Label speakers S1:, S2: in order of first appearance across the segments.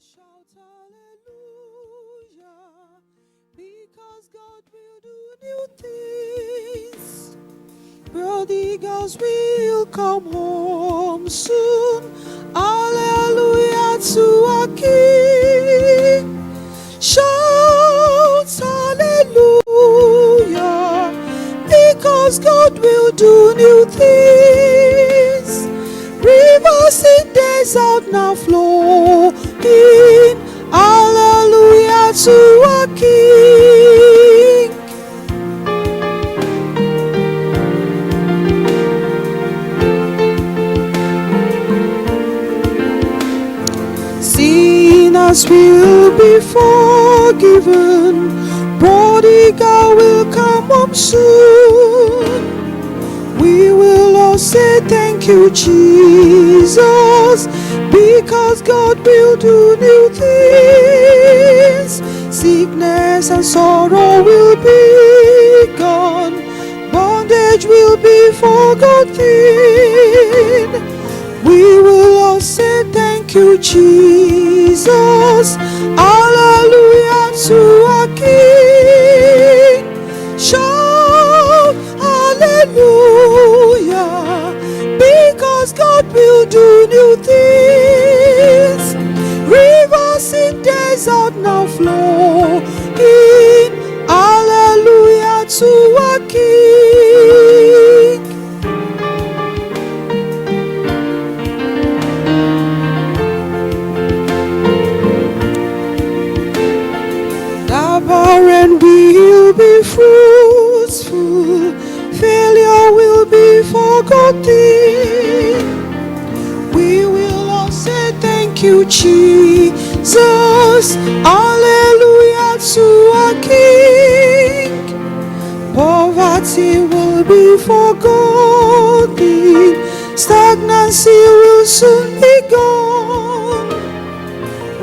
S1: Shout hallelujah, because God will do new things. Prodigals will come home soon. Hallelujah to our King. Shout hallelujah, because God will do new things. Rivers in desert now flow in. Hallelujah to our King. Sinners will be forgiven. Prodigal will come home soon. We will all say thank you, Jesus, because God will do new things. Sickness and sorrow will be gone. Bondage will be forgotten. We will all say thank you, Jesus. Hallelujah to our King. Shout hallelujah, because God will do new things. Rivers in desert now flow in. Hallelujah to our King. The barren will be fruitful. Failure will be forgotten. We will all say thank you, Jesus. Hallelujah to our King. Poverty will be forgotten. Stagnancy will soon be gone.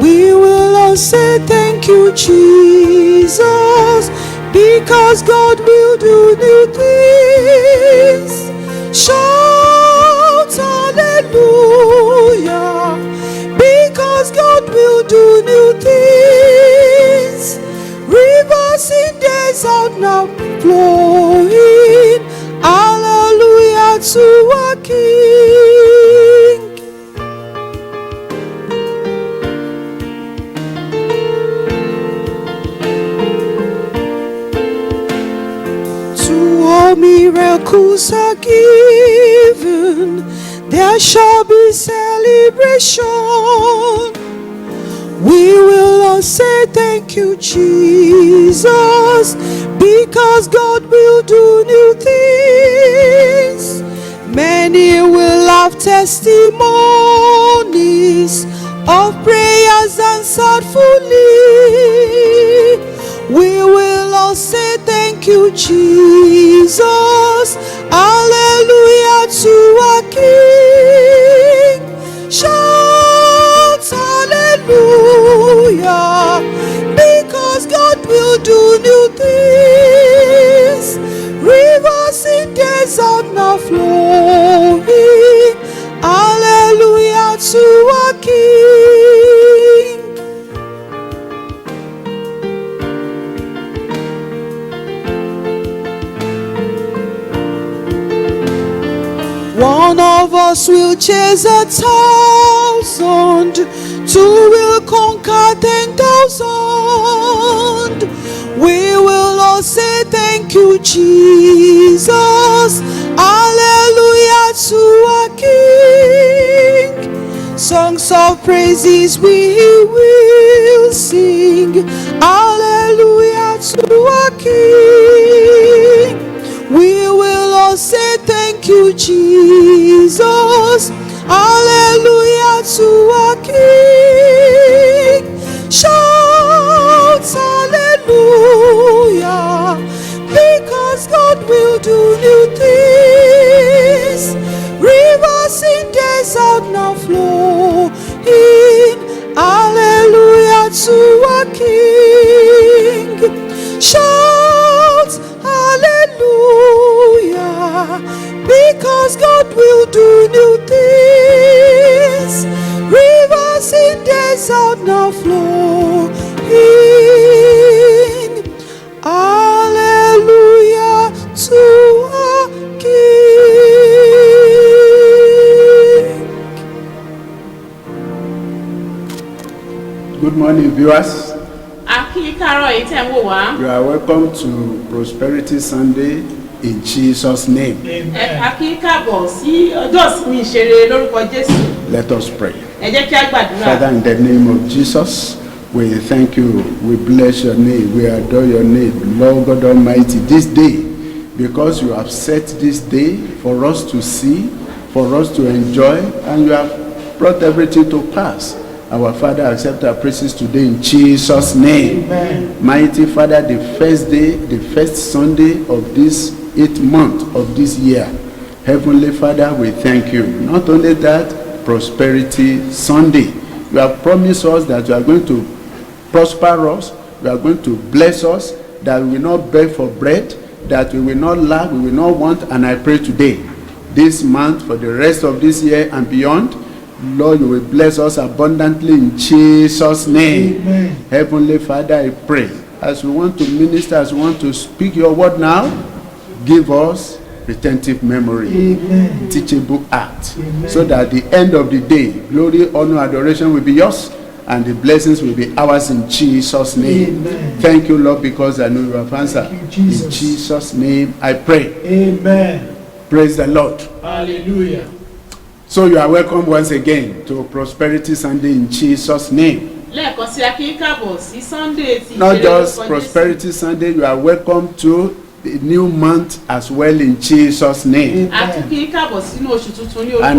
S1: We will all say thank you, Jesus, because God will do new things. Shout hallelujah, because God will do new things. Rivers in desert now flowing. Hallelujah to our King. All miracles are given, there shall be celebration. We will all say thank you, Jesus, because God will do new things. Many will have testimonies of prayers answered fully. We will all say thank you, Jesus. Hallelujah to our King. Shout hallelujah, because God will do new things. Rivers in desert now flowing. Hallelujah to our King. One of us will chase 1,000, two will conquer 10,000. We will all say thank you, Jesus. Hallelujah to our King. Songs of praises we will sing. Hallelujah to our King. We will all say thank you, Jesus. Hallelujah to our King. Shout hallelujah, because God will do new things. Rivers in desert now flow in. Hallelujah to our King. Shout hallelujah, because God will do new things. Rivers in desert is out now flowing. Hallelujah to our King.
S2: Good morning, viewers.
S3: You
S2: You are welcome to Prosperity Sunday in Jesus' name. Let us pray. Father, in the name of Jesus, we thank you, we bless your name, we adore your name, Lord God Almighty, this day, because you have set this day for us to see, for us to enjoy, and you have brought everything to pass. Our Father, accept our praises today in Jesus' name.
S4: Amen.
S2: Mighty Father, the first day, the first Sunday of this 8th month of this year, Heavenly Father, we thank you. Not only that, Prosperity Sunday. You have promised us that you are going to prosper us, you are going to bless us, that we will not beg for bread, that we will not lack, we will not want, and I pray today, this month, for the rest of this year and beyond, Lord, you will bless us abundantly in Jesus' name.
S4: Amen.
S2: Heavenly Father, I pray, as we want to minister, as we want to speak your word now, give us retentive memory,
S4: Amen.
S2: teachable heart,
S4: Amen.
S2: so that at the end of the day, glory, honor, adoration will be yours, and the blessings will be ours in Jesus' name.
S4: Amen.
S2: Thank you, Lord, because I know you have answered.
S4: Thank you, Jesus.
S2: In Jesus' name, I pray.
S4: Amen.
S2: Praise the Lord.
S4: Hallelujah.
S2: So you are welcome once again to Prosperity Sunday in Jesus' name. Not just Prosperity Sunday, you are welcome to the new month as well in Jesus' name. And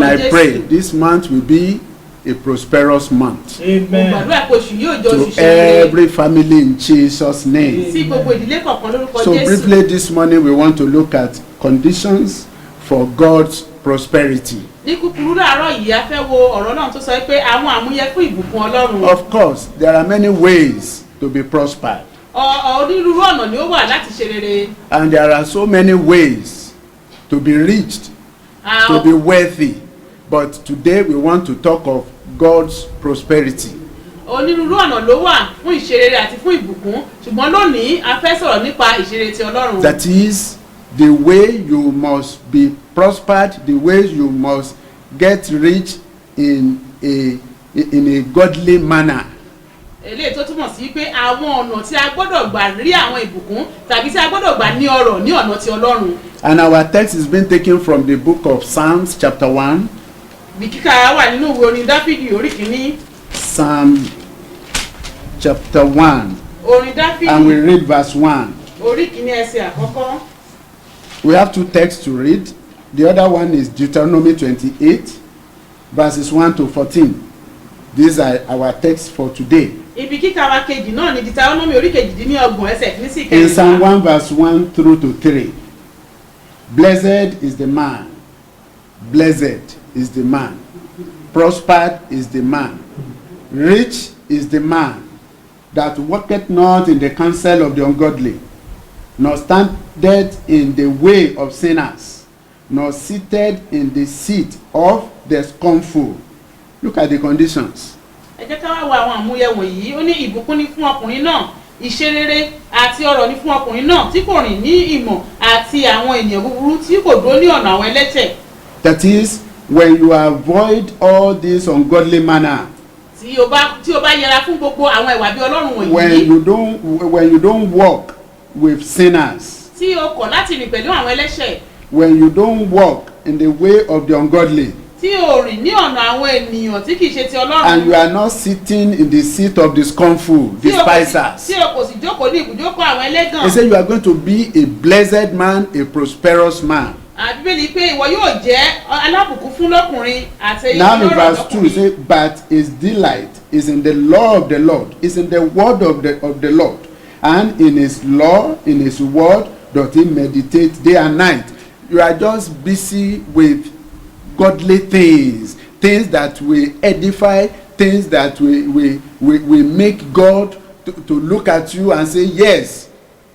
S2: I pray this month will be a prosperous month
S4: Amen.
S2: to every family in Jesus' name. So briefly this morning we want to look at conditions for God's prosperity. Of course, there are many ways to be prospered. And there are so many ways to be reached, to be wealthy. But today we want to talk of God's prosperity. That is the way you must be prospered, the way you must get rich in a godly manner.
S3: And
S2: our text is being taken from the book of Psalms chapter 1. Psalm chapter 1. And we read verse 1. We have two texts to read. The other one is Deuteronomy 28, verses 1 to 14. These are our texts for today. In Psalm 1 verse 1 through to 3. Blessed is the man. Blessed is the man. Prospered is the man. Rich is the man that walketh not in the counsel of the ungodly, nor standeth in the way of sinners, nor seated in the seat of the scornful. Look at the conditions. That is, when you avoid all this ungodly manner, when you don't walk with sinners, when you don't walk in the way of the ungodly, and you are not sitting in the seat of the scornful, despisers, he said you are going to be a blessed man, a prosperous man. Now in verse 2 he says, but his delight is in the law of the Lord, is in the word of the Lord, and in his law, in his word doth he meditate day and night. You are just busy with godly things, things that will edify, things that will make God to look at you and say, yes,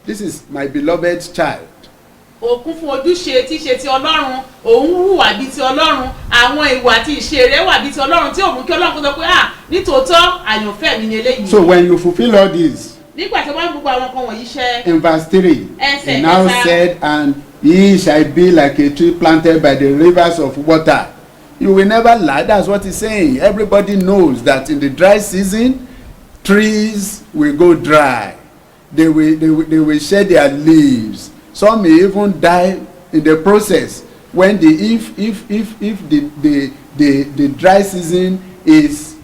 S2: this is my beloved child.
S3: òkun fún ojúṣe tí ṣe ti ọlọ́run òun hùwà bíi ti ọlọ́run àwọn ìwà àti ìṣe rẹ̀ wà bíi ti ọlọ́run tí ò mú kí ọlọ́run kó sọ pé nítòótọ́ àyànfẹ́ mi ni eléyìí.
S2: So when you fulfill all this,
S3: nígbà tí wọ́n gbogbo àwọn nǹkan wọ̀nyí ṣẹ.
S2: in verse 3,
S3: Ẹsẹ̀
S2: he now
S3: kẹta.
S2: said, and ye shall be like a tree planted by the rivers of water. You will never lie. That's what he's saying. Everybody knows that in the dry season, trees will go dry. They will shed their leaves. Some may even die in the process when if the dry season is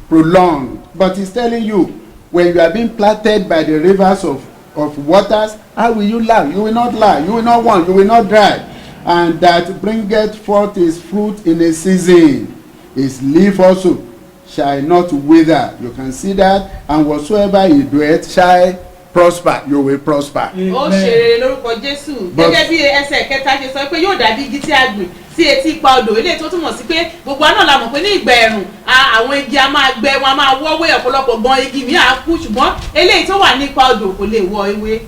S2: prolonged. But he's telling you, when you are being planted by the rivers of waters, how will you lie? You will not lie. You will not want. You will not dry. And that bringeth forth his fruit in a season. His leaf also shall not wither. You can see that. And whatsoever he doeth shall prosper. You will prosper.
S3: ó ṣe rere lórúkọ Jésù gẹ́gẹ́ bí ẹsẹ̀ kẹta ṣe sọ pé yóò dàbí igi tí a gbìn sí etí ipa odò eléyìí tó túmọ̀ sí pé gbogbo àná la mọ̀ pé ní ìgbà ẹ̀rùn àwọn igi a máa gbẹ wọn a máa wọ́wé ọ̀pọ̀lọpọ̀ gan igi mi á kú ṣùgbọ́n eléyìí tó wà ní ipa odò kò lè wọ ewé.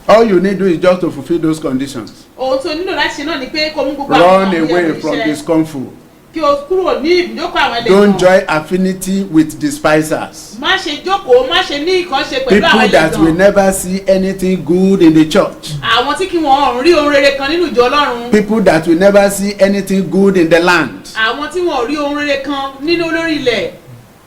S2: All you need to do is just to fulfill those conditions.
S3: ohun tó nílò láti ṣe náà ni pé kó mú gbogbo
S2: Run
S3: àwọn
S2: away
S3: ọmọ
S2: from
S3: iṣẹ́
S2: discomfort.
S3: kí o kúrò ní ibùdókọ̀ àwọn ẹlẹ́gbọ̀n.
S2: Don't join affinity with despisers.
S3: má ṣe jókòó má ṣe ní ìkànṣe pẹ̀lú àwọn
S2: People that will
S3: ẹlẹ́gbọ̀n.
S2: never see anything good in the church.
S3: àwọn tí kí wọn rí ohun rere kan nínú ìjọ Ọlọ́run.
S2: People that will never see anything good in the land.
S3: àwọn tí wọn rí ohun rere kan nínú olórí ilẹ̀.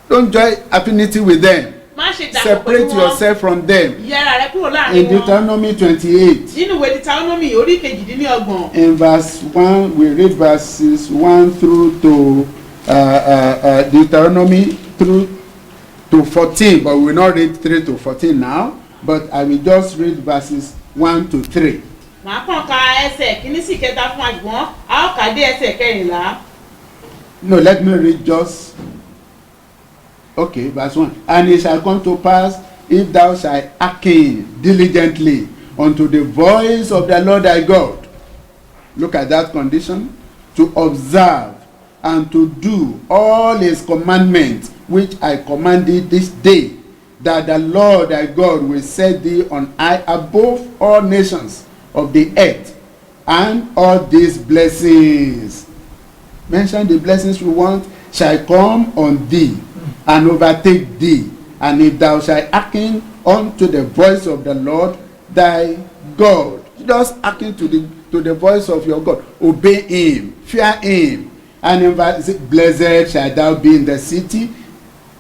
S2: Don't join affinity with them.
S3: má ṣe dàpọ̀ pẹ̀lú
S2: Separate
S3: wọn.
S2: yourself from them.
S3: yẹra rẹ kúrò láàrin
S2: In
S3: wọn.
S2: Deuteronomy 28,
S3: nínú ìwé Deuteronomy orí kejìdínlọ́gbọ̀n.
S2: in verse 1, we read verses 1 through to Deuteronomy through to 14, but we will not read 3 to 14 now, but I will just read verses 1 to 3.
S3: màá kàn ka ẹsẹ̀ kìíní sí kẹta fún àjùmọ́ a ó kà dé ẹsẹ̀ kẹrìnlá.
S2: No, let me read just, okay, verse 1. And it shall come to pass, if thou shalt hearken diligently unto the voice of the Lord thy God, look at that condition, to observe and to do all his commandments which I command thee this day, that the Lord thy God will set thee on high above all nations of the earth, and all these blessings, mention the blessings we want, shall come on thee and overtake thee, and if thou shalt hearken unto the voice of the Lord thy God. Just hearken to the voice of your God. Obey him, fear him. And in verse, blessed shalt thou be in the city,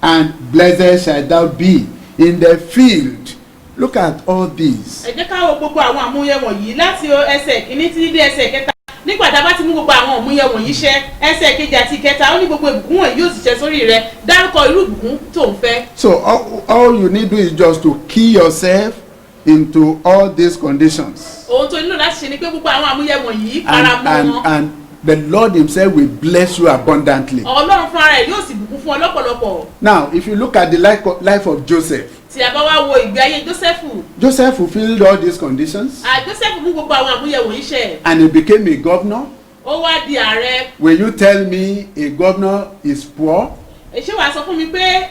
S2: and blessed shalt thou be in the field. Look at all these.
S3: ẹ jẹ́ ká wo gbogbo àwọn àmúyẹ wọ̀nyí láti ẹsẹ̀ kìíní títí dé ẹsẹ̀ kẹta. nígbà tá a bá ti mú gbogbo àwọn àmúyẹ wọ̀nyí ṣẹ ẹsẹ̀ kejì àti ìkẹta ó ní gbogbo ìbùkún wọ̀nyí yóò sì ṣẹ sórí rẹ dárúkọ irú ìbùkún tó ń fẹ́.
S2: So all you need to do is just to key yourself into all these conditions.
S3: ohun tó nílò láti ṣe ni pé gbogbo àwọn àmúyẹ wọ̀nyí fara mọ́ wọn.
S2: And the Lord himself will bless you abundantly.
S3: Ọlọ́run fúnra rẹ̀ yóò sì bùkún fún ọ lọ́pọ̀lọpọ̀.
S2: Now, if you look at the life of Joseph,
S3: tí a bá wá wo ìgbé ayé Jósẹ́fù.
S2: Joseph fulfilled all these conditions
S3: Jósẹ́fù mú gbogbo àwọn àmúyẹ wọ̀nyí ṣẹ.
S2: and he became a governor.
S3: ó wá di ààrẹ.
S2: Will you tell me a governor is poor?
S3: ṣé wàá sọ fún mi pé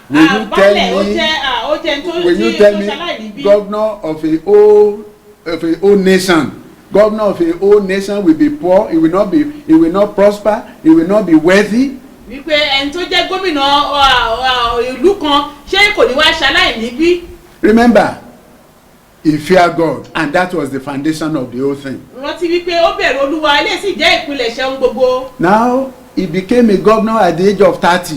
S2: Will you
S3: baálẹ̀ ó
S2: tell
S3: jẹ́ tó
S2: Will you
S3: tí
S2: tell
S3: ó
S2: me
S3: ṣaláìní bí.
S2: governor of a whole nation? Governor of a whole nation will be poor. He will not prosper. He will not be wealthy.
S3: wípé ẹni tó jẹ́ gómìnà ìlú kan ṣé kò ní wá ṣaláìní bí.
S2: Remember, he feared God, and that was the foundation of the whole thing.
S3: rántí wípé ó bẹ̀rù Olúwa ilé sì jẹ́ ìpilẹ̀ṣẹ̀ ohun gbogbo.
S2: Now he became a governor at the age of 30.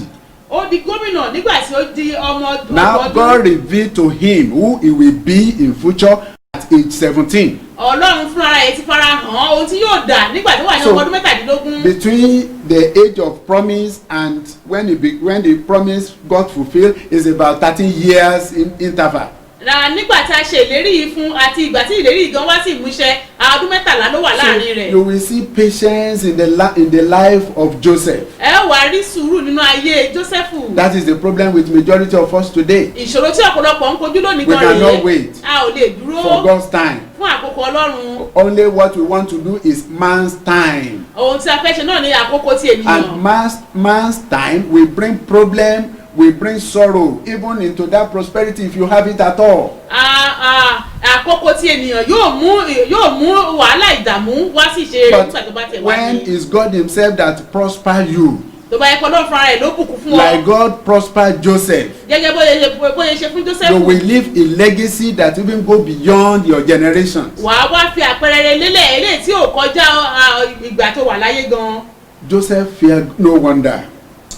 S3: ó di gómìnà nígbà tí ó di ọmọ
S2: Now God revealed to him who he will be in future at age 17.
S3: Ọlọ́run fúnra rẹ̀ ti fara hàn ohun tí yóò dà nígbà tó wà ní
S2: So,
S3: ọmọ ọdún mẹ́tàdínlógún.
S2: Between the age of promise and when the promise got fulfilled is about 13 years in interval.
S3: nígbà tí a ṣe ìlérí yìí fún àti ìgbà tí ìlérí yìí gan wá sí ìmúṣẹ ọdún mẹ́tàlá ló wà láàrin rẹ̀.
S2: You will see patience in the life of Joseph.
S3: ẹ wá rí sùúrù nínú ayé Jósẹ́fù.
S2: That is the problem with majority of us today.
S3: ìṣòro tí ọ̀pọ̀lọpọ̀ ń kojú lónìí
S2: We
S3: gan
S2: cannot wait
S3: a ò lè dúró
S2: for God's time.
S3: fún àkókò Ọlọ́run.
S2: Only what we want to do is man's time.
S3: ohun tí a fẹ́ ṣe náà ní àkókò ti ènìyàn.
S2: And man's time will bring problem will bring sorrow even into that prosperity if you have it at all.
S3: Àkókò tí ènìyàn yóò mú wàhálà ìdààmú wá sí ìṣe rẹ̀ nígbà tó bá tẹ̀ wá
S2: When
S3: ní.
S2: is God himself that prosper you?
S3: Tó bá yẹ kó lọ́ọ́ fúnra rẹ̀ ló bùkún fún ọ.
S2: Like God prospered Joseph.
S3: Gẹ́gẹ́ bóyá ṣe fún Joseph.
S2: You will leave a legacy that even go beyond your generations.
S3: Wàá wá fi àpẹẹrẹ lélẹ̀ eléyìí tí ò kọjá ìgbà tó wà láyé gan.
S2: Joseph feared no wonder.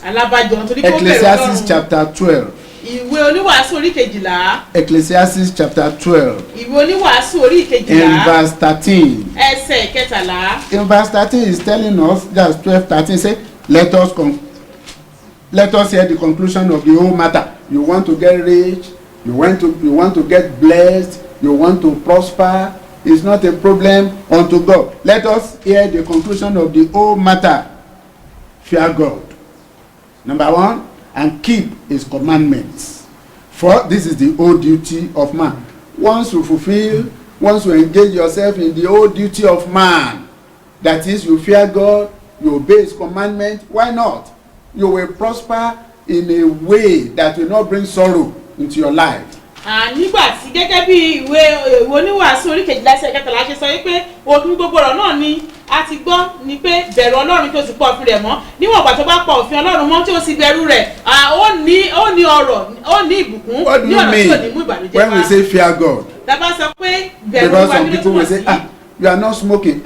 S3: Alábàjọ nítorí kó bẹ̀rù
S2: Ecclesiastes
S3: Ọlọ́run.
S2: chapter 12.
S3: Ìwé oníwàásù orí kejìlá.
S2: Ecclesiastes chapter 12.
S3: Ìwé oníwàásù orí
S2: In
S3: kejìlá.
S2: verse 13.
S3: Ẹsẹ̀ kẹtàlá.
S2: In verse 13 is telling us, that's 12:13, say, let us hear the conclusion of the whole matter. You want to get rich, you want to get blessed, you want to prosper, it's not a problem unto God. Let us hear the conclusion of the whole matter. Fear God. Number one, and keep his commandments. For this is the whole duty of man. Once you engage yourself in the whole duty of man, that is, you fear God, you obey his commandment, why not? You will prosper in a way that will not bring sorrow into your life.
S3: Nígbà tí gẹ́gẹ́ bí ìwé oníwàásù orí kejìlá ẹsẹ̀ kẹtàlá ṣe sọ wípé òfin gbogbo ọ̀rọ̀ náà ni a ti gbọ́ ni pé bẹ̀rù Ọlọ́run kí o sì pa òfin rẹ̀ mọ́. Níwọ̀n ìgbà tó bá pa òfin Ọlọ́run mọ́ tí o sì bẹ̀rù rẹ̀, ó ní ọrọ̀, ó ní ìbùkún ní ọ̀nà tí ò ní mú ìbànújẹ́ wá.
S2: When we say fear God?
S3: Tàbá sọ pé bẹ̀rù
S2: Because
S3: wa
S2: some
S3: nínú
S2: people will
S3: túmọ̀
S2: say,
S3: sí.
S2: you are not smoking.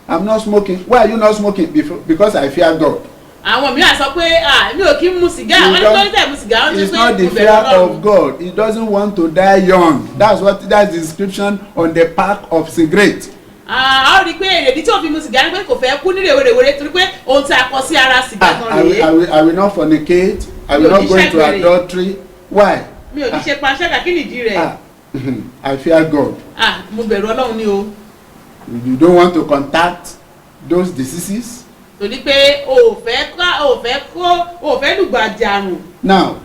S2: I'm not smoking. Why are you not smoking? Because I fear God.
S3: Àwọn mìíràn sọ pé mi ò kí ń mu sìgá, àwọn ẹni tó ń tẹ̀ mu sìgá, wọ́n ti
S2: It's
S3: pé
S2: not the
S3: mo bẹ̀rù
S2: fear
S3: Ọlọ́run.
S2: of God. He doesn't want to die young. That's the description on the pack of cigarette.
S3: A ó rí i pé èrèdí tí ò fi mu sìgá ni pé kò fẹ́ kú ní rèwerèwere torí pé ohun tí a kọ sí ara sìgá kan rèé.
S2: I will not fornicate. I will not go into adultery. Why?
S3: Mi ò ní ṣe panṣágà, kí nìdí rẹ̀?
S2: I fear God.
S3: Mo bẹ̀rù Ọlọ́run ni o.
S2: You don't want to contact those diseases.
S3: Torí pé o ò fẹ́ lùgbàdì àrùn.
S2: Now,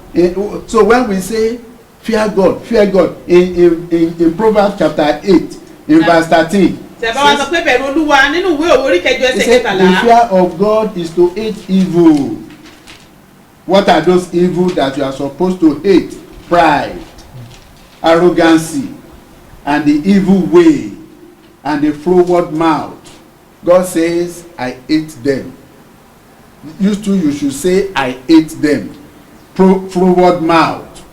S2: so when we say fear God in Proverbs chapter 8, in verse 13.
S3: Tẹ̀bá wa sọ pé bẹ̀rù Olúwa nínú ìwé òwe orí kẹjọ ẹsẹ̀ kẹtàlá.
S2: The fear of God is to hate evil. What are those evil that you are supposed to hate? Pride, arrogancy, and the evil way, and the froward mouth. God says, I hate them. You should say, I hate them. Froward mouth.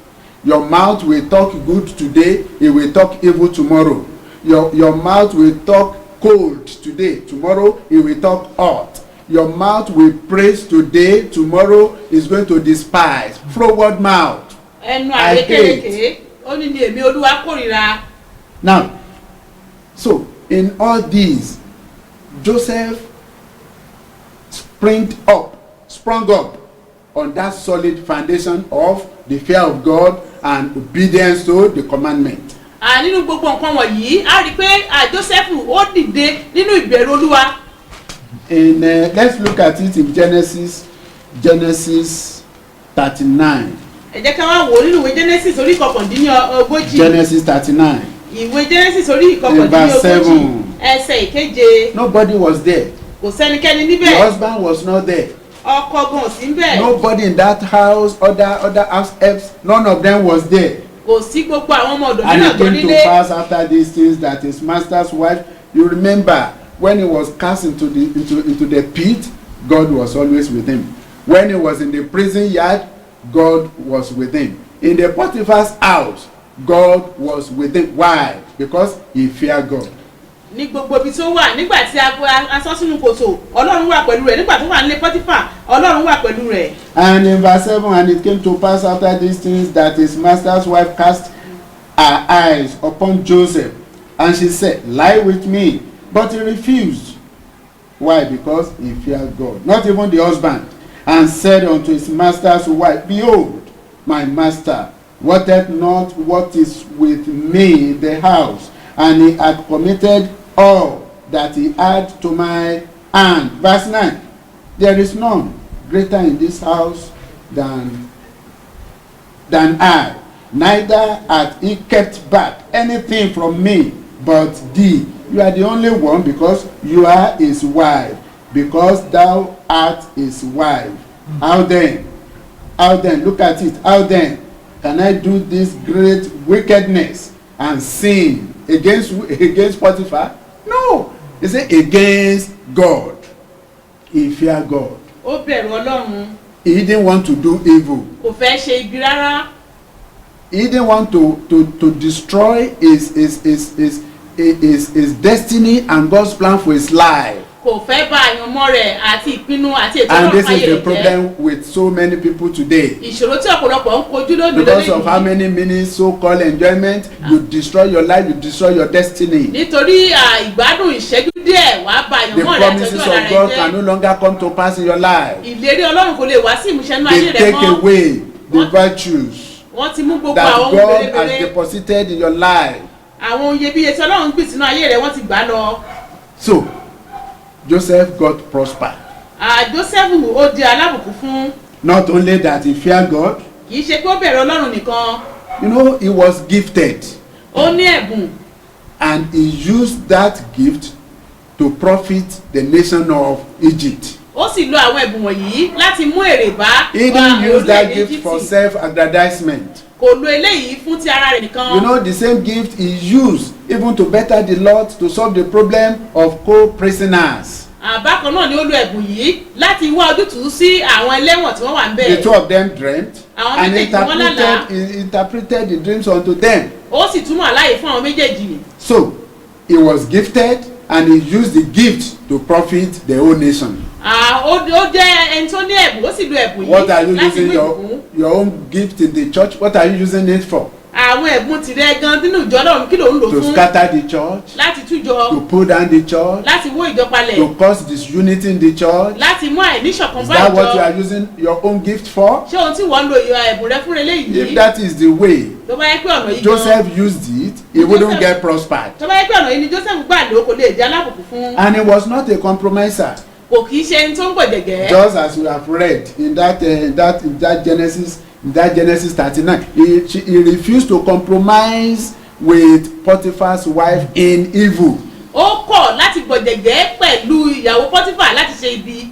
S2: Your mouth will talk good today, it will talk evil tomorrow. Your mouth will talk cold today, tomorrow it will talk hot. Your mouth will praise today, tomorrow is going to despise. Froward mouth.
S3: Ẹnu àrékérekè, ó ní èmi Olúwa kórìíra.
S2: Now, so in all these, Joseph sprung up on that solid foundation of the fear of God and obedience to the commandment.
S3: Nínú gbogbo nǹkan wọ̀nyí, a rí i pé Joseph ó dìde nínú ìbẹ̀rù Olúwa.
S2: Let's look at it in Genesis 39.
S3: Ẹ jẹ́ ká wá wò nínú ìwé Genesis orí ìkọkàndínlógójì.
S2: Genesis 39.
S3: Ìwé Genesis orí ìkọkàndínlógójì ẹsẹ̀ ìkeje.
S2: Nobody was there.
S3: Kò sẹ́nikẹ́ni
S2: The
S3: níbẹ̀.
S2: husband was not there.
S3: Ọkọ gan ò sí níbẹ̀.
S2: Nobody in that house, other house helps, none of them was there.
S3: Kò sí gbogbo àwọn ọmọ ọ̀dọ̀
S2: And
S3: nínú
S2: it
S3: àgbọ̀
S2: came to
S3: nílé.
S2: pass after these things that his master's wife, you remember when he was cast into the pit, God was always with him. When he was in the prison yard, God was with him. In the Potiphar's house, God was with him. Why? Because he feared God.
S3: Ní gbogbo ibi tó wà nígbà tí a sọ sínú kòtò, Ọlọ́run wà pẹ̀lú rẹ̀. Nígbà tó wà nílé Pọ́tífà, Ọlọ́run wà pẹ̀lú rẹ̀.
S2: And in verse 7, and it came to pass after these things that his master's wife cast her eyes upon Joseph, and she said, lie with me. But he refused. Why? Because he feared God. Not even the husband. And said unto his master's wife, behold, my master, wotteth not what is with me in the house, and he had committed all that he had to my hand. Verse 9, there is none greater in this house than I, neither hath he kept back anything from me but thee. You are the only one, because you are his wife, because thou art his wife. How then How then, look at it, how then can I do this great wickedness and sin against Potiphar? No. He said against God. He feared God.
S3: ó bẹ̀rù ọlọ́run
S2: He didn't want to do evil.
S3: kò fẹ́ ṣe ibi rárá
S2: He didn't want to destroy his destiny and God's plan for his life.
S3: kò fẹ́ bà àyànmọ́ rẹ̀ àti ìpinnu àti ètò
S2: And
S3: ọlọ́run
S2: this
S3: fáyé
S2: is the
S3: rẹ̀ jẹ́.
S2: problem with so many people today.
S3: ìṣòro tí ọ̀pọ̀lọpọ̀ ń kojú lónìí
S2: Because of how
S3: lónìí
S2: many minutes so-called enjoyment, you destroy your life, you destroy your destiny.
S3: nítorí ìgbádùn ìṣẹ́jú díẹ̀ wàá bà
S2: The
S3: àyànmọ́ rẹ̀ àti
S2: promises
S3: ọjọ́ ọ̀la
S2: of
S3: rẹ̀
S2: God can
S3: jẹ́
S2: no longer come to pass in your life.
S3: ìlérí ọlọ́run kò lè wá sí ìmúṣẹ nínú
S2: They
S3: ayé rẹ̀
S2: take
S3: mọ́
S2: away the virtues
S3: wọ́n ti mú gbogbo
S2: that
S3: àwọn ohun
S2: God has
S3: mèremère
S2: deposited in your life.
S3: àwọn ohun iyebíye tí ọlọ́run gbìn sínú ayé rẹ̀ wọ́n ti gbà lọ.
S2: So, Joseph got prospered.
S3: Jósẹ́fù ó di alábùkún fún
S2: Not only that he feared God,
S3: kì í ṣe pé ó bẹ̀rẹ̀ ọlọ́run nìkan
S2: you know, he was gifted.
S3: ó ní ẹ̀bùn
S2: And he used that gift to profit the nation of Egypt.
S3: ó sì lo àwọn ẹ̀bùn wọ̀nyí láti mú èrè bá
S2: He didn't use that
S3: orílẹ̀-èdè
S2: gift for
S3: Íjíbítì.
S2: self-aggrandizement.
S3: kò lo eléyìí fún ti ara rẹ̀ nìkan.
S2: You know, the same gift he used even to better the lot to solve the problem of co-prisoners.
S3: Bákan náà ni ó lo ẹ̀bùn yìí láti wá ojútùú sí àwọn ẹlẹ́wọ̀n tí wọ́n wà ń
S2: The two
S3: bẹ̀.
S2: of them dreamt
S3: Àwọn
S2: and
S3: méjèèjì wọ́n lálàá.
S2: interpreted the dreams unto them.
S3: ó sì túmọ̀ láàyè fún àwọn méjèèjì.
S2: So, he was gifted and he used the gift to profit the whole nation.
S3: Ó jẹ́ ẹni tó ní ẹ̀bùn ó sì lo ẹ̀bùn
S2: What are
S3: yìí
S2: you
S3: láti
S2: using
S3: mú ìbùkún.
S2: your own gift in the church? What are you using it for?
S3: Àwọn ẹ̀bùn tìrẹ gan nínú ìjọ Ọlọ́run kí ló ń lò
S2: To
S3: fún
S2: scatter the church,
S3: láti tújọ
S2: to pull down the church,
S3: láti wó ìjọ palẹ̀
S2: to cause disunity in the church.
S3: láti mú àìníṣọ̀kan
S2: Is
S3: bá
S2: that what you
S3: ìjọ.
S2: are using your own gift for?
S3: Ṣé ohun tí wọ́n ń lo ẹ̀bùn rẹ fún
S2: If
S3: eléyìí
S2: that is the way
S3: tó bá yẹ pé ọ̀nà yìí gan
S2: Joseph used it, he wouldn't get prospered.
S3: tó bá yẹ pé ọ̀nà yìí ni Joseph gbà ló kò lè jẹ́ alábùkún fún
S2: And he was not a compromiser.
S3: kò kì í ṣe ẹni tó ń gbọ̀jẹ̀gẹ́.
S2: Just as we have read in that Genesis 39, he refused to compromise with Potiphar's wife in evil.
S3: ó kọ̀ láti gbọ̀jẹ̀gẹ́ pẹ̀lú ìyàwó Pọ́tífà láti ṣe ibi.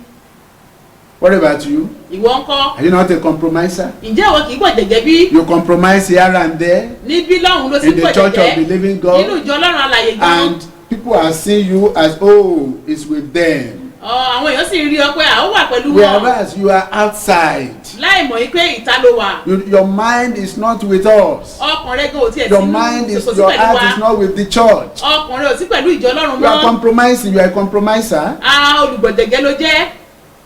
S2: What about you?
S3: Ìwọ ńkọ́
S2: Are you not a compromiser?
S3: ǹjẹ́ ìwọ kì í gbọ̀jẹ̀gẹ́ bí?
S2: You compromise here and there
S3: níbí lọ́hùn ló sì
S2: in the church of the
S3: gbọ̀jẹ̀gẹ́
S2: living
S3: nínú
S2: God,
S3: ìjọ Ọlọ́run alààyè gan.
S2: and people are seeing you as, oh, it's with them.
S3: Àwọn èèyàn sì rí ọ pé ó wà pẹ̀lú wọn
S2: Whereas you are outside.
S3: láì mọ̀ pé ìta ló wà.
S2: Your mind is not with us.
S3: Ọkàn rẹ gan ò tiẹ̀
S2: Your mind is, your heart is not with the church.
S3: ọkàn rẹ ò sí pẹ̀lú ìjọ Ọlọ́run
S2: You are
S3: mọ́.
S2: compromising. You are a compromiser.
S3: Olùgbọ̀jẹ̀gẹ́ ló jẹ́.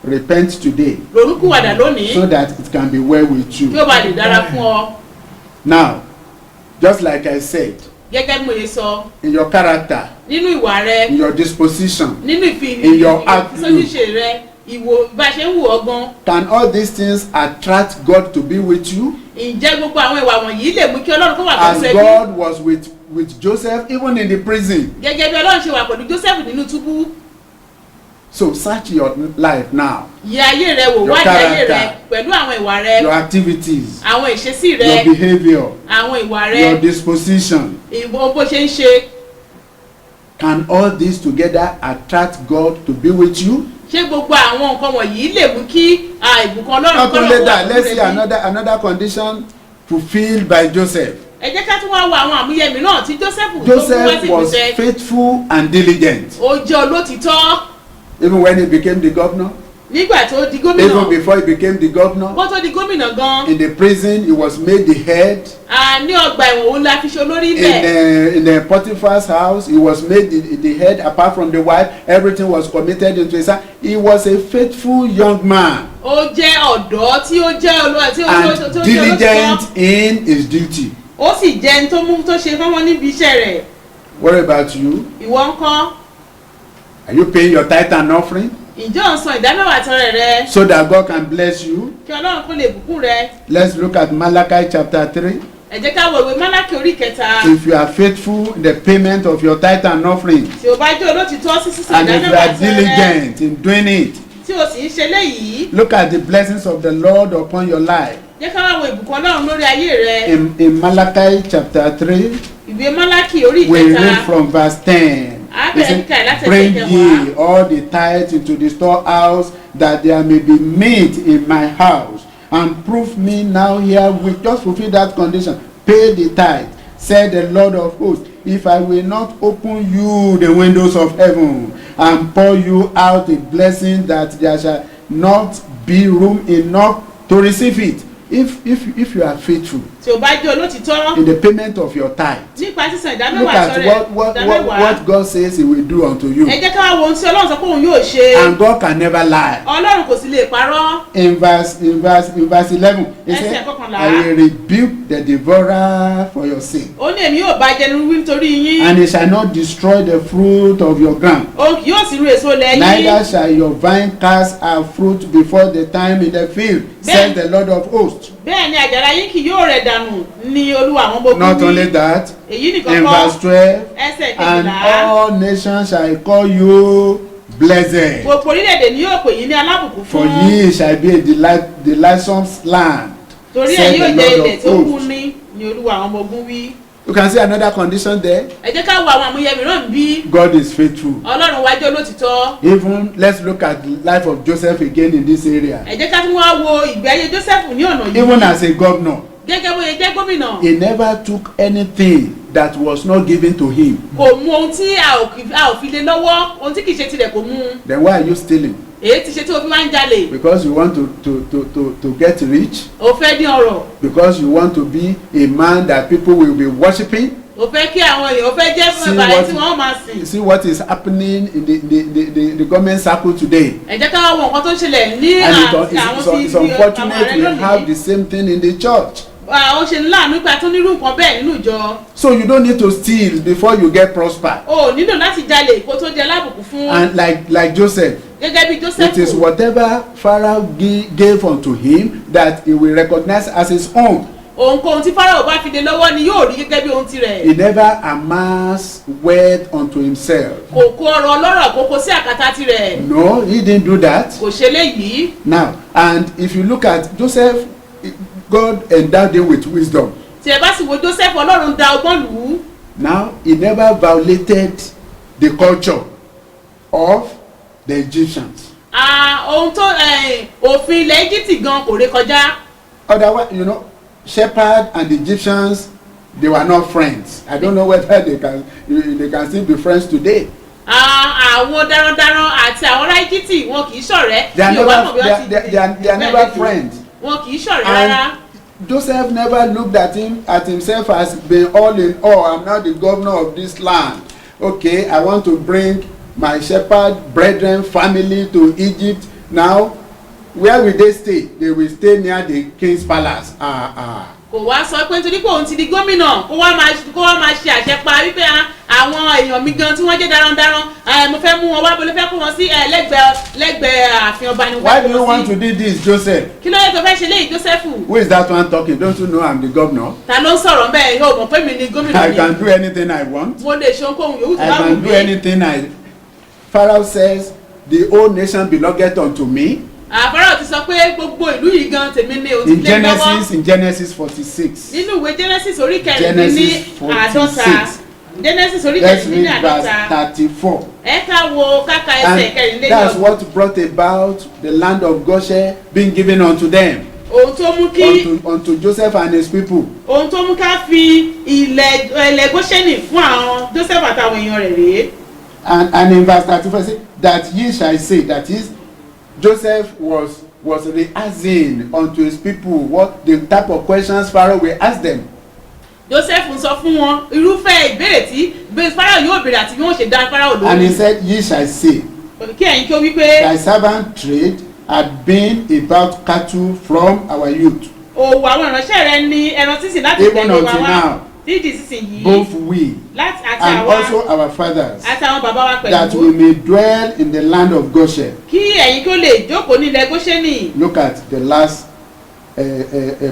S2: Repent today
S3: Ronúkúwàdà lónìí
S2: so that it can be well with
S3: kí ó
S2: you.
S3: bá lè dára fún ọ.
S2: Now, just like I said,
S3: Gẹ́gẹ́ bí mo yẹ sọ
S2: in your character,
S3: nínú ìwà rẹ
S2: in your disposition,
S3: nínú
S2: in your
S3: ìfisójúṣe rẹ ìwò bá a ṣe ń wù ọ́ gan.
S2: can all these things attract God to be with you?
S3: Ǹjẹ́ gbogbo àwọn ìwà wọ̀nyí lè mú kí Ọlọ́run kó wà
S2: As
S3: pẹ̀lú ẹbí?
S2: God was with Joseph even in the prison.
S3: Gẹ́gẹ́ bí Ọlọ́run ṣe wà pẹ̀lú Joseph nínú túbú.
S2: So search your life now,
S3: Yẹ ayé rẹ wò
S2: Your
S3: wádìí ayé rẹ
S2: character.
S3: pẹ̀lú àwọn ìwà rẹ
S2: your activities,
S3: àwọn ìṣesí
S2: your
S3: rẹ
S2: behavior,
S3: àwọn ìwà
S2: your
S3: rẹ
S2: disposition.
S3: ìwọ bó ṣe ń ṣe.
S2: Can all these together attract God to be with you?
S3: Ṣé gbogbo àwọn nǹkan wọ̀nyí lè mú kí ìbùkún Ọlọ́run
S2: Not
S3: kó
S2: only
S3: wà
S2: that, let's
S3: pẹ̀lú
S2: see
S3: ẹbí?
S2: another condition fulfilled by Joseph.
S3: Ẹ jẹ́ ká tún wá wo àwọn àmúyẹ mìíràn tí Joseph tó mú wá
S2: Joseph
S3: sí
S2: was
S3: ìmúṣẹ.
S2: faithful and diligent.
S3: Ó jẹ́ olótìtọ́
S2: Even when he became the governor,
S3: nígbà tó di
S2: even
S3: gómìnà.
S2: before he became the governor,
S3: Kó tó di gómìnà gan.
S2: in the prison he was made the head.
S3: Ní ọgbà ẹ̀wọ̀n òun la fi ṣe olórí bẹ́ẹ̀.
S2: In the Potiphar's house, he was made the head. Apart from the wife, everything was committed into his hand. He was a faithful young man
S3: Ó jẹ́ ọ̀dọ́ tí ó jẹ́ olórí tí ó
S2: and
S3: jẹ́
S2: diligent
S3: olótìtọ́.
S2: in his duty.
S3: Ó sì jẹ́ ẹni tó mú tó ṣe fọ́nmọ́ níbi iṣẹ́ rẹ̀.
S2: What about you?
S3: Ìwọ ńkọ́?
S2: Are you paying your tithe and offering
S3: Ǹjẹ́ ò ń san ìdámẹ́wàá tọrẹ rẹ
S2: so that God can bless you?
S3: kí Ọlọ́run kó lè bùkún rẹ?
S2: Let's look at Malachi chapter 3.
S3: Ẹ jẹ́ ká wo ìwé Málákì orí kẹta.
S2: If you are faithful in the payment of your tithe and offering,
S3: Tí o bá jẹ́ olótìtọ́ sí sísan
S2: and if you
S3: ìdámẹ́wàá
S2: are
S3: tọrẹ rẹ
S2: diligent in doing it,
S3: tí o sì ń ṣe léyìí,
S2: look at the blessings of the Lord upon your life.
S3: jẹ́ ká wá wo ìbùkún Ọlọ́run lórí ayé rẹ.
S2: In Malachi chapter 3,
S3: Ìwé Málákì orí
S2: we
S3: kẹta.
S2: read from verse 10. He said, bring ye all the tithes into the storehouse, that there may be meat in my house. and prove me now herewith. Just fulfill that condition. Pay the tithe, said the Lord of hosts. If I will not open you the windows of heaven and pour you out a blessing that there shall not be room enough to receive it. If you are faithful
S3: tí o bá jẹ́ olótìtọ́
S2: in the payment of your tithe,
S3: nípa sísan ìdámẹ́wàá
S2: look at
S3: sọ̀rẹ̀
S2: what God says he will do unto you.
S3: ẹ jẹ́ ká wá wo ohun tí Ọlọ́run sọ pé òun yóò ṣe.
S2: And God can never lie.
S3: Ọlọ́run kò sì lè parọ́.
S2: In verse 11, he
S3: Ẹsẹ̀
S2: said,
S3: kọkànlá.
S2: I will rebuke the devourer for your sake,
S3: ó ní èmi yóò bá jẹnu wí nítorí yín.
S2: and he shall not destroy the fruit of your ground.
S3: òun kì yóò sì ru èso ilẹ̀ yín.
S2: Neither shall your vine cast her fruit before the time in the field, says the Lord of hosts.
S3: bẹ́ẹ̀ ni àjàrà yín kì yóò rẹ̀ dànù ní Olúwa àwọn ọmọ ogun
S2: Not
S3: wí.
S2: only that,
S3: èyí nìkan
S2: in
S3: kọ́
S2: verse 12,
S3: ẹsẹ̀
S2: and
S3: kejìlá.
S2: all nations shall call you blessed,
S3: gbogbo orílẹ̀-èdè ni yóò pè yín ní alábùkún
S2: for
S3: fún.
S2: ye shall be a delightsome land,
S3: torí ẹ̀
S2: said
S3: yóò
S2: the
S3: jẹ́
S2: Lord
S3: ilẹ̀
S2: of
S3: tó wú
S2: hosts.
S3: ní Olúwa àwọn ọmọ ogun wí.
S2: You can see another condition there.
S3: ẹ jẹ́ ká wo àwọn àmúyẹ mìíràn bí
S2: God is faithful.
S3: Ọlọ́run wá jẹ́ olótìtọ́.
S2: Even let's look at the life of Joseph again in this area.
S3: ẹ jẹ́ ká tún wá wo ìgbé ayé Jósẹ́fù ní ọ̀nà yìí.
S2: Even as a governor,
S3: gẹ́gẹ́ bóyá jẹ́ gómìnà.
S2: he never took anything that was not given to him.
S3: kò mú ohun tí a ò fi lé lọ́wọ́, ohun tí kì í ṣe tirẹ̀ kò mú.
S2: Then why are you stealing?
S3: èyí ti ṣe tí o fi máa ń jalè.
S2: Because you want to get rich?
S3: o fẹ́ dín ọrọ̀.
S2: Because you want to be a man that people will be worshiping?
S3: o fẹ́ kí àwọn èèyàn, o fẹ́ jẹ́ fún
S2: See
S3: ẹ̀bàrẹ̀
S2: what-
S3: tí wọ́n máa sìn.
S2: See what is happening in the government circle today.
S3: ẹ jẹ́ ká wá wo nǹkan tó ń ṣẹlẹ̀ ní
S2: And
S3: àwọn
S2: it's
S3: tí
S2: unfortunate we have
S3: lónìí.
S2: the same thing in the church.
S3: ó ṣe ní láàánú pé a tún nírú nǹkan bẹ́ẹ̀ nínú ìjọ.
S2: So you don't need to steal before you get prosper.
S3: o ò nílò láti jalè kó tó di alábùkún fún.
S2: And like Joseph,
S3: gẹ́gẹ́ bí
S2: it is
S3: Jósẹ́fù.
S2: whatever Pharaoh gave unto him that he will recognize as his own.
S3: ohunkóhun tí Fáráò bá fi lé lọ́wọ́ ni yóò rí gẹ́gẹ́ bí ohun tirẹ̀.
S2: He never amassed wealth unto himself.
S3: kò kó ọrọ̀ ọlọ́rọ̀ kó kó sí àkàtà tirẹ̀.
S2: No, he didn't do that.
S3: kò ṣe léyìí.
S2: Now, and if you look at Joseph, God endowed him with wisdom.
S3: tí ẹ bá sì wo Jósẹ́fù, Ọlọ́run dá ọgbọ́n lù ú.
S2: Now, he never violated the culture of the Egyptians.
S3: ohun tó òfin ilẹ̀ Íjíbítì gan kò ré kọjá.
S2: Otherwise, you know, Shepherd and the Egyptians, they were not friends. I don't know whether they can still be friends today.
S3: àwọn darandaran àti àwọn ará Íjíbítì wọn kì í ṣọ̀rẹ́.
S2: They are
S3: Mi ò wá mọ̀ bí wọ́n ti
S2: they are never
S3: bẹ́ẹ̀
S2: friends.
S3: wọn kì í ṣọ̀rẹ́ rárá.
S2: And Joseph never looked at himself as being all in all. I'm now the governor of this land. Okay, I want to bring my shepherd brethren family to Egypt. Now, where will they stay? They will stay near the king's palace.
S3: kò wá sọ pé nítorí pé òun ti di gómìnà kó wá máa ṣe àṣẹpa wípé àwọn èèyàn mi gan tí wọ́n jẹ́ darandaran mo fẹ́ mú wọn wá bọ́lẹ́ fẹ́ kó wọn sí lẹ́gbẹ̀ẹ́ ààfin ọba ni wọ́n
S2: Why
S3: fẹ́
S2: do you
S3: kó wọn
S2: want
S3: sí.
S2: to do this, Joseph?
S3: kí ló yẹ tó fẹ́ ṣe léyìí Jósẹ́fù.
S2: Who is that one talking? Don't you know I'm the governor?
S3: ta ló ń sọ̀rọ̀ bẹ́ẹ̀ yóò mọ̀ pé mi ni gómìnà
S2: I
S3: ni.
S2: can do anything I want.
S3: mo lè ṣe ohunkóhun yòówù tó
S2: I
S3: bá wù
S2: can do
S3: mí.
S2: anything Pharaoh says, the whole nation belongeth unto me.
S3: Fáráò ti sọ pé gbogbo ìlú yìí gan tèmi ni òun ti
S2: In
S3: lé lọ́wọ́.
S2: Genesis 46.
S3: nínú ìwé Genesis orí
S2: Genesis
S3: kẹrìndínláàádọ́ta
S2: 46.
S3: Genesis orí
S2: Let's read verse
S3: kẹrìndínláàádọ́ta
S2: 34.
S3: ẹ ká wo káka ẹsẹ̀
S2: And that's
S3: kẹrìndínlẹ́yìn
S2: what brought about the land of Goshen being given unto them,
S3: ohun tó mú kí
S2: unto Joseph and his people.
S3: ohun tó mú ká fi ilẹ̀ Góṣẹ́nì fún àwọn Joseph àtàwọn èèyàn rẹ̀ rèé.
S2: And in verse 34 say, that ye shall say, that is, Joseph was rehearsing unto his people what the type of questions Pharaoh will ask them.
S3: Joseph ń sọ fún wọn irúfẹ́ ìbéèrè tí Fáráò yóò béèrè àti bí wọ́n ṣe dá Fáráò
S2: And he
S3: lóhùn.
S2: said, ye shall say,
S3: kí ẹ̀yin kí ó wí pé
S2: thy servant trade had been about cattle from our youth,
S3: òwò àwọn ìránṣẹ́ rẹ ní ẹran sísìn láti
S2: even
S3: tẹ̀lé wa
S2: until
S3: wá
S2: now,
S3: dídì sísìn
S2: both
S3: yìí
S2: we
S3: láti àti
S2: and
S3: àwa
S2: also our fathers,
S3: àti àwọn bàbá wa
S2: that we
S3: pẹ̀lú
S2: may dwell in the land of Goshen.
S3: kí ẹ̀yin kí ó lè jókòó ní ilẹ̀ Góṣẹ́nì.
S2: Look at the last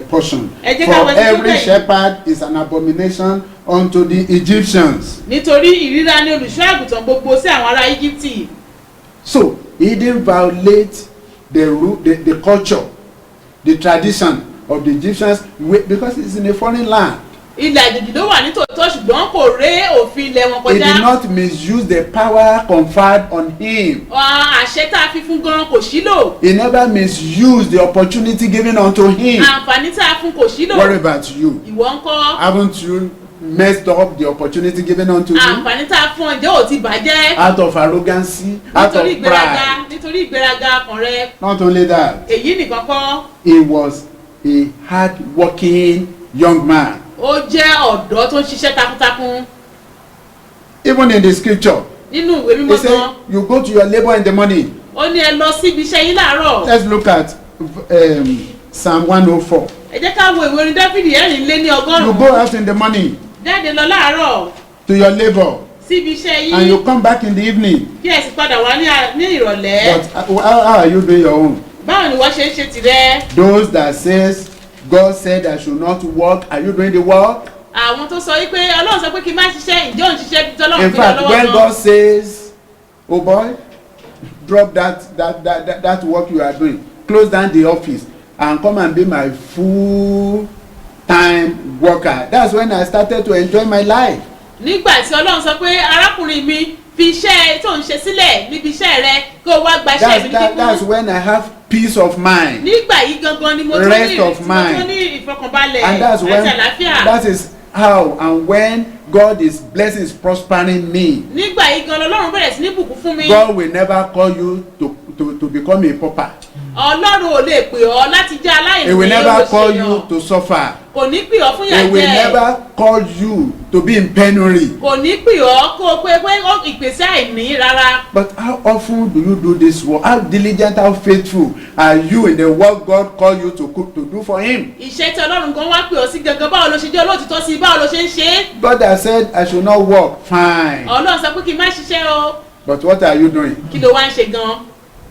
S2: portion.
S3: Ẹ jẹ́ ká
S2: For
S3: wo ẹni tó
S2: every
S3: bẹ̀rẹ̀.
S2: shepherd is an abomination unto the Egyptians.
S3: nítorí ìríra ní olùṣọ́ àgùntàn gbogbo sí àwọn ará Íjíbítì.
S2: So he didn't violate the culture, the tradition of the Egyptians because it's in a foreign land.
S3: ilẹ̀ àjèjì ló wà nítòótọ́ ṣùgbọ́n kò ré òfin ilẹ̀ wọn
S2: He
S3: kọjá.
S2: did not misuse the power conferred on him.
S3: Àṣẹ tá a fi fún gan kò sílò.
S2: He never misused the opportunity given unto him.
S3: Àǹfààní tá a fún kò sílò.
S2: What about you?
S3: Ìwọ ń kọ́.
S2: Haven't you messed up the opportunity given unto you?
S3: Àǹfààní tá a fún ọ ǹjẹ́ ò ti bàjẹ́.
S2: Out of arrogancy, out of
S3: Nítorí ìgbéraga
S2: pride.
S3: nítorí ìgbéraga kan rẹ.
S2: Not only that,
S3: Èyí nìkan kọ́.
S2: he was a hard-working young man.
S3: Ó jẹ́ ọ̀dọ́ tó ń ṣiṣẹ́ takuntakun.
S2: Even in the scripture,
S3: Nínú ìwé
S2: he
S3: mímọ́
S2: said,
S3: gan.
S2: you go to your labor in the morning.
S3: Ó ní ẹ lọ síbi iṣẹ́ yín láàárọ̀.
S2: Let's look at Psalm 104.
S3: Ẹ jẹ́ ká wo ìwé orin Dáfídì ẹ̀rìnlé ní
S2: You
S3: ọgọ́rùn-ún.
S2: go out in the morning
S3: Jáde lọ láàárọ̀
S2: to your labor
S3: síbi iṣẹ́
S2: and you
S3: yín.
S2: come back in the evening.
S3: Kí ẹ sì padà wá ní ìrọ̀lẹ́.
S2: But how are you doing your own?
S3: Báwo ni wọ́n ṣe ń ṣe tirẹ̀?
S2: Those that says God said I should not work, are you doing the work?
S3: Àwọn tó sọ wípé Ọlọ́run sọ pé kí n má ṣiṣẹ́ ǹjẹ́ òun ṣiṣẹ́ bí tọ́lọ́run
S2: In
S3: fi lọ
S2: fact,
S3: lọ́wọ́
S2: when
S3: gan.
S2: God says, oh boy, drop that work you are doing, close down the office and come and be my full time worker. That's when I started to enjoy my life.
S3: Nígbà tí Ọlọ́run sọ pé arákùnrin mi fi iṣẹ́ tó ń ṣe sílẹ̀ níbi iṣẹ́ rẹ kó o wá gba iṣẹ́ mi ní
S2: That's
S3: kíkún.
S2: when I have peace of mind.
S3: Nígbà yìí gangan ni mo tó
S2: Rest
S3: ní
S2: of
S3: ìrètí, mo tó
S2: mind.
S3: ní ìfọkànbalẹ̀
S2: And that's
S3: àti
S2: when
S3: àlàáfíà.
S2: that is how and when God is blessing, is prospering me.
S3: Nígbà yìí gan Ọlọ́run bẹ̀rẹ̀ sí ní bùkún fún mi.
S2: God will never call you to become a pauper.
S3: Ọlọ́run ò lè pè ọ́ láti jẹ́ aláìní
S2: He will never call you
S3: olùṣèyàn.
S2: to suffer.
S3: Kò ní pè ọ́ fún
S2: He will
S3: ìyàjẹ́.
S2: never call you to be in penury.
S3: Kò ní pè ọ́ kó o pé ìpèsè àìní rárá.
S2: But how often do you do this work? How diligent, how faithful are you in the work God called you to do for him?
S3: Iṣẹ́ tí Ọlọ́run gan wá pè ọ́ sí gangan báwo ló ṣe jẹ́ olóòtítọ́ sí báwo ló ṣe ń ṣe é.
S2: God has said I should not work. Fine.
S3: Ọlọ́run sọ pé kí n má ṣiṣẹ́ o.
S2: But what are you doing?
S3: Kí ló wá ń ṣe gan?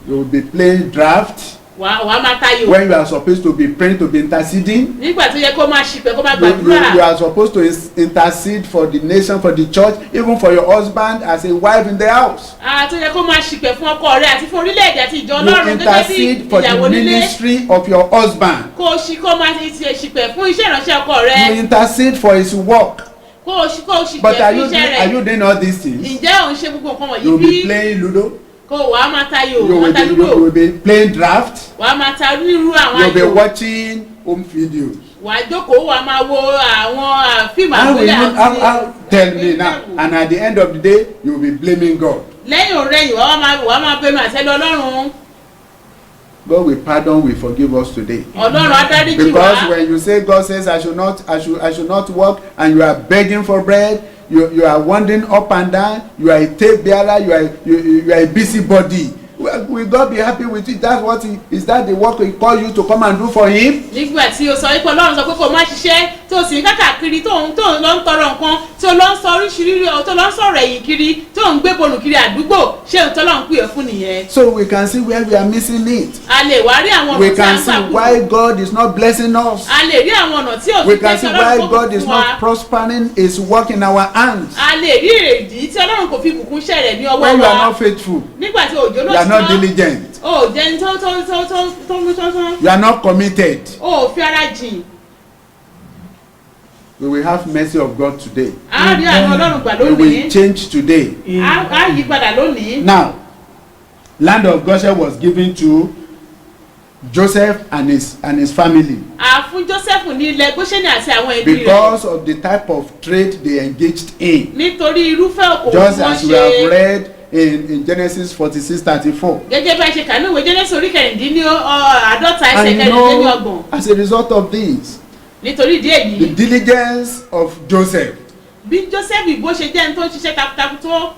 S2: You will be playing draft
S3: Wàá máa tayò.
S2: when you are supposed to be praying, to be interceding.
S3: Nígbà tó yẹ kó máa ṣìpẹ̀ kó máa
S2: You
S3: gbàdúrà.
S2: are supposed to intercede for the nation, for the church, even for your husband as a wife in the house.
S3: Tó yẹ kó máa ṣìpẹ̀ fún ọkọ rẹ àti fún orílẹ̀-èdè àti ìjọ
S2: You
S3: Ọlọ́run gẹ́gẹ́ bí
S2: intercede for
S3: ìyàwó
S2: the
S3: nílé.
S2: ministry of your husband.
S3: Kó máa ṣe ṣìpẹ̀ fún iṣẹ́ ìránṣẹ́ ọkọ rẹ.
S2: You intercede for his work.
S3: Kó ṣìpẹ̀
S2: But
S3: fún iṣẹ́
S2: are
S3: rẹ.
S2: you doing all these things?
S3: Ǹjẹ́ òun ṣe gbogbo nǹkan
S2: You
S3: wọ̀nyí
S2: will
S3: bí?
S2: be playing ludo.
S3: Kó wàá máa tayò,
S2: You
S3: máa ta
S2: will
S3: lúdò.
S2: be playing draft.
S3: Wàá máa ta rírú àwọn
S2: You will be
S3: àjò.
S2: watching home videos.
S3: Wàá jókòó wàá máa wo àwọn fíìmù
S2: How will
S3: àgbélé
S2: you how tell me now? And at the end of the day, you will be blaming God.
S3: Lẹ́yìn òrẹ́yìn wàá máa bẹnu àtẹ́lẹ̀ Ọlọ́run.
S2: God will pardon, will forgive us today.
S3: Ọlọ́run á dáríjì wá.
S2: Because when you say God says I should not work, and you are begging for bread, you are wandering up and down, you are a tape bearer, you are a busybody. Will God be happy with it? Is that the work he call you to come and do for him?
S3: Nígbà tí o sọ pé Ọlọ́run sọ pé kó má ṣiṣẹ́ tó sì ń kákàkiri tó ń lọ ń tọrọ nǹkan tó lọ ń sọ oríṣiríṣi tó lọ ń sọ̀rọ̀ ẹ̀yìn kiri tó ń gbé bọ̀lù kiri àdúgbò ṣé òun tọ́lọ́run pè é fún nìyẹn.
S2: So we can see where we are missing it.
S3: A lè wá rí àwọn
S2: We
S3: ọ̀nà tí a
S2: can
S3: ń
S2: see
S3: gbà
S2: why God is not blessing us.
S3: A lè rí àwọn ọ̀nà tí òfin
S2: We can
S3: jẹ́
S2: see
S3: kí
S2: why
S3: Ọlọ́run kó
S2: God is
S3: bùkún wa.
S2: not prospering his work in our hands.
S3: A lè rí èrèdí tí Ọlọ́run kò fi bùkún iṣẹ́ rẹ̀ ní ọwọ́
S2: When you are
S3: wa.
S2: not faithful,
S3: Nígbà tí òjò
S2: you are not
S3: ló
S2: diligent,
S3: o jẹni tó
S2: you are not committed.
S3: o fi ara jìn.
S2: We will have mercy of God today.
S3: A rí àwọn Ọlọ́run gbà
S2: We will
S3: lónìí.
S2: change today.
S3: A yí padà lónìí.
S2: Now, land of Goshen was given to Joseph and his family
S3: Àfún Joseph ní ilẹ̀ Góṣẹ́nì àti àwọn ẹbí rẹ̀.
S2: because of the type of trade they engaged in.
S3: Nítorí irúfẹ́ òkòwò
S2: Just
S3: tí wọ́n
S2: as we have
S3: ṣe.
S2: read in Genesis 46:34.
S3: Gẹ́gẹ́ bí a ṣe kà ní ìwé Jẹ́nẹ́sì orí kẹrìndínláàádọ́ta ẹsẹ̀
S2: And you
S3: kẹrìndínlọ́gbọ̀n.
S2: know, as a result of this,
S3: Nítorí ìdí èyí,
S2: the diligence of Joseph,
S3: bí Joseph bó ṣe jẹ́ ẹni tó ń ṣiṣẹ́ takuntakun tó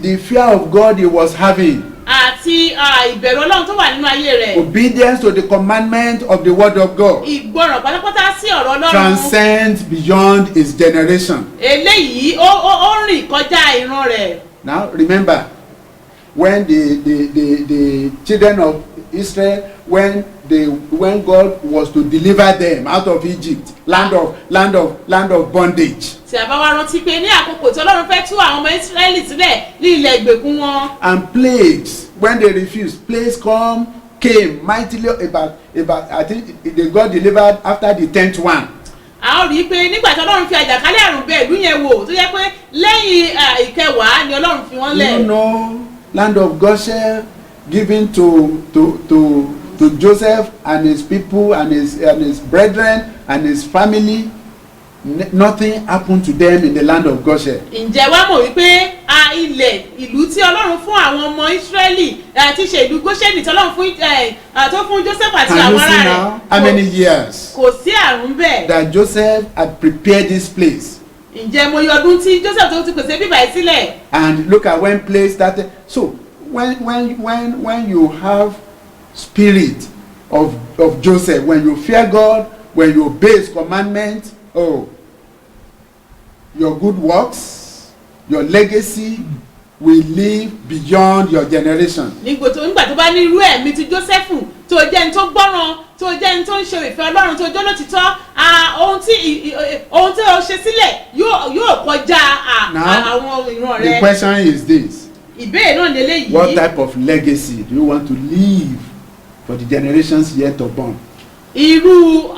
S2: the fear of God he was having,
S3: àti ìbẹ̀rù Ọlọ́run tó wà nínú ayé rẹ̀.
S2: obedience to the commandment of the word of God,
S3: Ìgbọràn pátápátá sí ọ̀rọ̀ Ọlọ́run.
S2: transcends beyond his generation.
S3: Eléyìí ó rìn kọjá ìran rẹ̀.
S2: Now remember, when the children of Israel, when God was to deliver them out of Egypt, land of bondage,
S3: Tí a bá wá rántí pé ní àkókò tí Ọlọ́run fẹ́ tú àwọn ọmọ Ísírẹ́lì sílẹ̀ ní ilẹ̀ ìgbèkùn wọn.
S2: and plagues, when they refused, plagues came mightily about I think they got delivered after the 10th one.
S3: a ó rí i pé nígbà tí ọlọ́run fi àjàkálẹ̀ àrùn bẹ ìlú yẹn wò tó yẹ pé lẹ́yìn ìkẹwàá ni ọlọ́run fi wọ́n lẹ̀.
S2: You know, land of Goshen given to Joseph and his people and his brethren and his family. Nothing happened to them in the land of Goshen.
S3: ǹjẹ́ wá mọ̀ wípé ìlú tí ọlọ́run fún àwọn ọmọ Ísírẹ́lì tí ṣe ìlú Góṣẹ́nì tí ọlọ́run tó fún Joseph àti
S2: Can you
S3: àwọn
S2: see
S3: ará
S2: now
S3: rẹ̀
S2: how many years
S3: kò sí àrùn bẹ́ẹ̀.
S2: that Joseph had prepared this place?
S3: ǹjẹ́ mo yọ ọdún tí Joseph tó ti pèsè bíbá yìí sílẹ̀.
S2: And look at when place started. So when you have spirit of Joseph, when you fear God, when you obey His commandments, oh, your good works, your legacy will live beyond your generation.
S3: nígbà tó bá ní irú ẹ̀mí ti Jósẹ́fù tó jẹ́ ní tó gbọ́ràn tó jẹ́ ní tó ń ṣe ìfẹ́ Ọlọ́run tó jẹ́ lótìtọ́ ohun tí o ṣe sílẹ̀ yóò kọjá àwọn ìran rẹ.
S2: The question is this:
S3: ìbéèrè náà ni eléyìí.
S2: what type of legacy do you want to leave for the generations yet to born?
S3: irú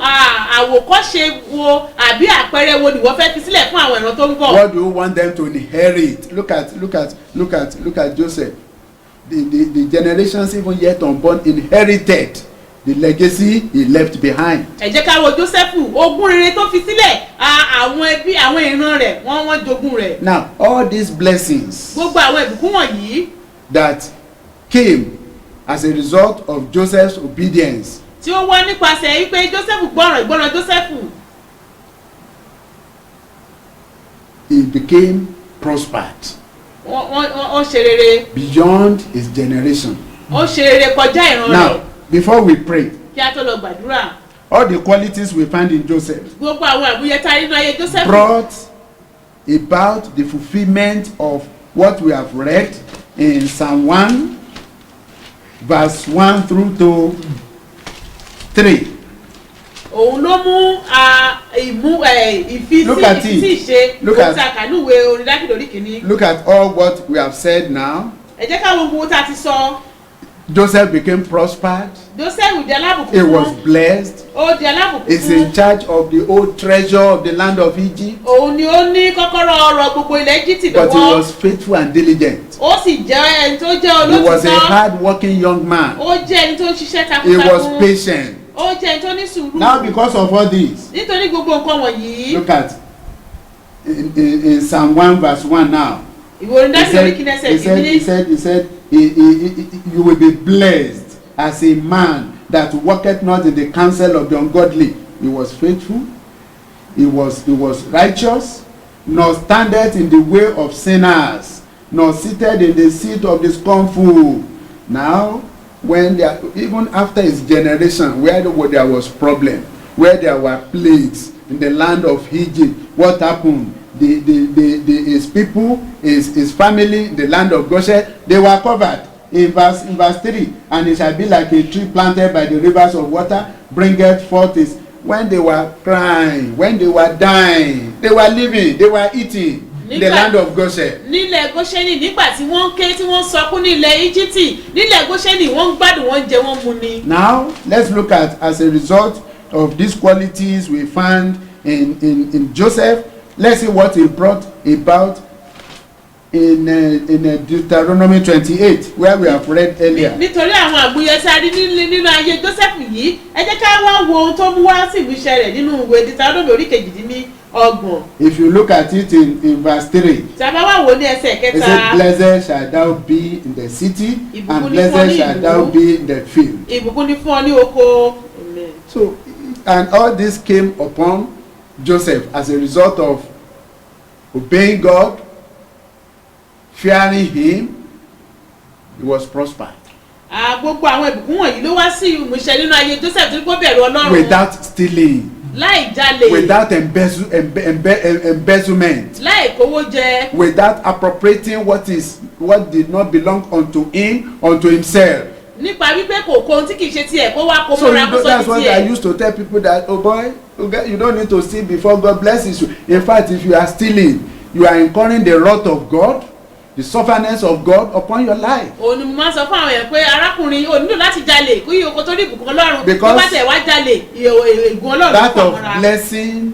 S3: àwòkọ́ṣe wo àbí àpẹẹrẹ wo ni wọ́n fẹ́ fi sílẹ̀ fún àwọn ìran tó ń bọ̀.
S2: What do you want them to inherit? Look at Joseph. The generations even yet unborn inherited the legacy he left behind.
S3: ẹ jẹ́ ká wo Jósẹ́fù ogún rere tó fi sílẹ̀ àwọn ẹbí àwọn ìran rẹ̀ wọ́n jogún rẹ̀.
S2: Now all these blessings
S3: gbogbo àwọn ìbùkún wọ̀nyí
S2: that came as a result of Joseph's obedience,
S3: tí ó wá nípasẹ̀ wípé Jósẹ́fù ìgbọràn Jósẹ́fù.
S2: he became prospered
S3: ó ṣe rere.
S2: beyond his generation.
S3: ó ṣe rere kọjá ìran rẹ̀.
S2: Now before we pray,
S3: kí a tó lọ gbàdúrà.
S2: all the qualities we find in Joseph
S3: gbogbo àwọn àbúyẹta nínú ayé Jósẹ́fù.
S2: brought about the fulfillment of what we have read in Psalm 1 verse 1 through to 3.
S3: òun ló mú ìfisí ìṣe òtàkànúwé orin Dáfídì orí kìíní.
S2: Look at all what we have said now.
S3: ẹ jẹ́ ká wo gbogbo tá a ti sọ.
S2: Joseph became prospered.
S3: Jósẹ́fù di alábùkún
S2: He
S3: fún.
S2: was blessed.
S3: ó di alábùkún
S2: He's
S3: fún.
S2: in charge of the whole treasure of the land of Egypt.
S3: òun ni ó ní kọ́kọ́rọ́ ọrọ̀ gbogbo ilẹ̀ Íjíbítì
S2: But he
S3: lọ́wọ́.
S2: was faithful and diligent.
S3: ó sì jẹ́ ẹni tó jẹ́
S2: He was a
S3: olótìtọ́.
S2: hard-working young man.
S3: ó jẹ́ ẹni tó ń ṣiṣẹ́
S2: He was
S3: takuntakun.
S2: patient.
S3: ó jẹ́ ẹni tó ní sùúrù.
S2: Now because of all this,
S3: nítorí gbogbo nǹkan wọ̀nyí.
S2: look at in Psalm 1 verse 1 now.
S3: ìwé orin Dáfídì orí kìíní ẹsẹ̀ ìkíní.
S2: He said, you will be blessed as a man that walketh not in the counsel of the ungodly. He was faithful. He was righteous, nor standeth in the way of sinners, nor seated in the seat of the scornful. Now, when there, even after his generation, where there was problem, where there were plagues in the land of Egypt, what happened? His people, his family, the land of Goshen, they were covered. In verse 3, and it shall be like a tree planted by the rivers of water, bringeth forth his. When they were crying, when they were dying, they were living, they were eating in the land of Goshen.
S3: nílẹ̀ Góṣẹ́nì nígbà tí wọ́n ké tí wọ́n sọkún nílẹ̀ Íjíbítì nílẹ̀ Góṣẹ́nì wọ́n ń gbádùn wọ́n jẹ wọ́n mu ni.
S2: Now let's look at, as a result of these qualities we found in Joseph, let's see what he brought about in Deuteronomy 28, where we have read earlier.
S3: nítorí àwọn àgbéyẹsáré nínú ayé Jósẹ́fù yìí ẹ jẹ́ ká wá wo ohun tó mú wá sí ìmúṣẹ rẹ̀ nínú ìwé Deuteronomy orí kejìdínlọ́gbọ̀n.
S2: If you look at it in verse 3,
S3: tí a bá wá wò ní ẹsẹ̀
S2: it
S3: kẹta.
S2: said, blessed shall thou be in the city,
S3: Ìbùkún
S2: and
S3: ni fún ọ
S2: blessed
S3: ní
S2: shall
S3: ìlú.
S2: thou be in the field.
S3: ìbùkún ni fún ọ ní oko. Amen.
S2: So, and all this came upon Joseph as a result of obeying God, fearing him. He was prospered
S3: gbogbo àwọn ìbùkún wọ̀nyí ló wá sí ìmúṣẹ nínú ayé Joseph tó kó bẹ̀rù Ọlọ́run.
S2: without stealing,
S3: láì jalè.
S2: without embezzlement,
S3: láì kówó jẹ.
S2: without appropriating what did not belong unto him, unto himself.
S3: nípa wípé kò kó ohun tí kìí ṣe tiẹ̀ kó wá kó
S2: So
S3: mọ́ra kó
S2: that's
S3: sọ́jú
S2: what I
S3: tiẹ̀.
S2: used to tell people, that, oh boy, you don't need to steal before God blesses you. In fact, if you are stealing, you are incurring the wrath of God. the sovereignty of God upon your life.
S3: òun ni mo máa ń sọ fún àwọn èèyàn pé arákùnrin ò nílò láti jalè kó yí oko tó rí ìbùkún ọlọ́run
S2: Because
S3: tó bá tẹ̀ wá jalè ìgún ọlọ́run
S2: That
S3: fún
S2: of
S3: àmọ́ra.
S2: blessing,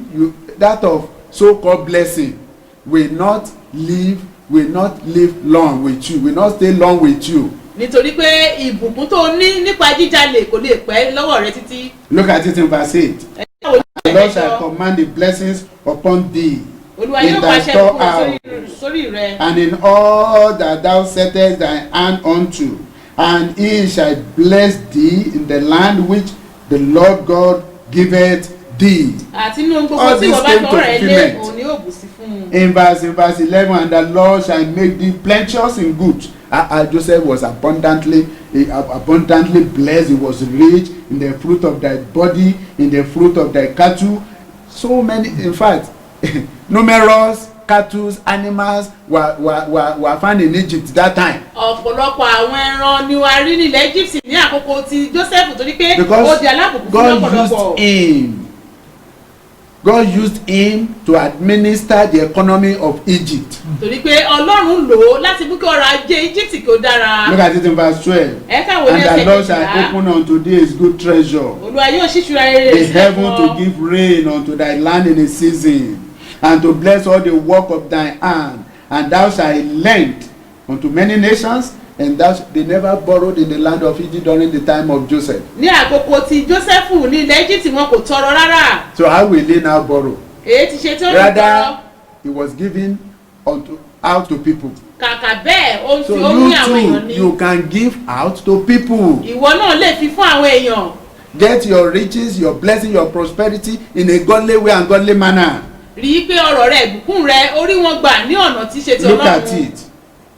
S2: that of so-called blessing will not live long with you, will not stay long with you.
S3: nítorí pé ìbùkún tó ní nípa jíjalè kò lè pẹ́ lọ́wọ́ rẹ títí.
S2: Look at it in verse 8.
S3: ẹ̀ka wo
S2: The Lord shall command the blessings upon thee
S3: olúwa
S2: in
S3: yóò
S2: thy
S3: pàṣẹ
S2: storehouse
S3: sórí rẹ
S2: and in all that thou settest thy hand unto, and he shall bless thee in the land which the Lord God giveth thee.
S3: àti inú gbogbo
S2: All
S3: tí
S2: this
S3: wọ́n bá
S2: came to
S3: tọ́ rẹ̀ lé
S2: fulfillment.
S3: òun ni yóò bù sí fún un.
S2: In verse 11, and the Lord shall make thee plenteous in goods. Joseph was abundantly blessed. He was rich in the fruit of thy body, in the fruit of thy cattle. So many, in fact, numerous cattle, animals were found in Egypt that time.
S3: ọ̀pọ̀lọpọ̀ àwọn ẹran ni wàá rí nílẹ̀ Egypt ní àkókò tí Joseph torí pé ó
S2: Because
S3: di alábùkún fún lọ́pọ̀lọpọ̀.
S2: God used him to administer the economy of Egypt.
S3: torí pé Ọlọ́run lò ó láti mú kí ọrọ̀ ajé Egypt kí ó dára.
S2: Look at it in verse 12.
S3: ẹ̀ka wo ní
S2: And the
S3: ẹsẹ̀
S2: Lord shall
S3: kejìlá
S2: open unto thee his good treasure,
S3: olúwa yóò ṣíṣúra rere
S2: the
S3: rẹ̀
S2: heaven to give rain unto thy land in a season, and to bless all the work of thy hand, and thou shalt lend unto many nations, and they never borrowed in the land of Egypt during the time of Joseph.
S3: ní àkókò tí Joseph ní ilẹ̀ Egypt wọn kò tọrọ rárá.
S2: So how will he now borrow?
S3: èyí ti ṣe tó ń tọrọ.
S2: Rather, he was given out to people.
S3: kàkà bẹ́ẹ̀ ó ń
S2: So
S3: fi ó ní àwọn
S2: you
S3: èèyàn
S2: too,
S3: ní.
S2: you can give out to people.
S3: ìwọ náà lè fi fún àwọn èèyàn.
S2: Get your riches, your blessing, your prosperity in a godly way and godly manner.
S3: rí i pé ọrọ̀ rẹ ìbùkún rẹ orí wọn gbà ní ọ̀nà tí ṣe ti
S2: Look at
S3: Ọlọ́run.
S2: it.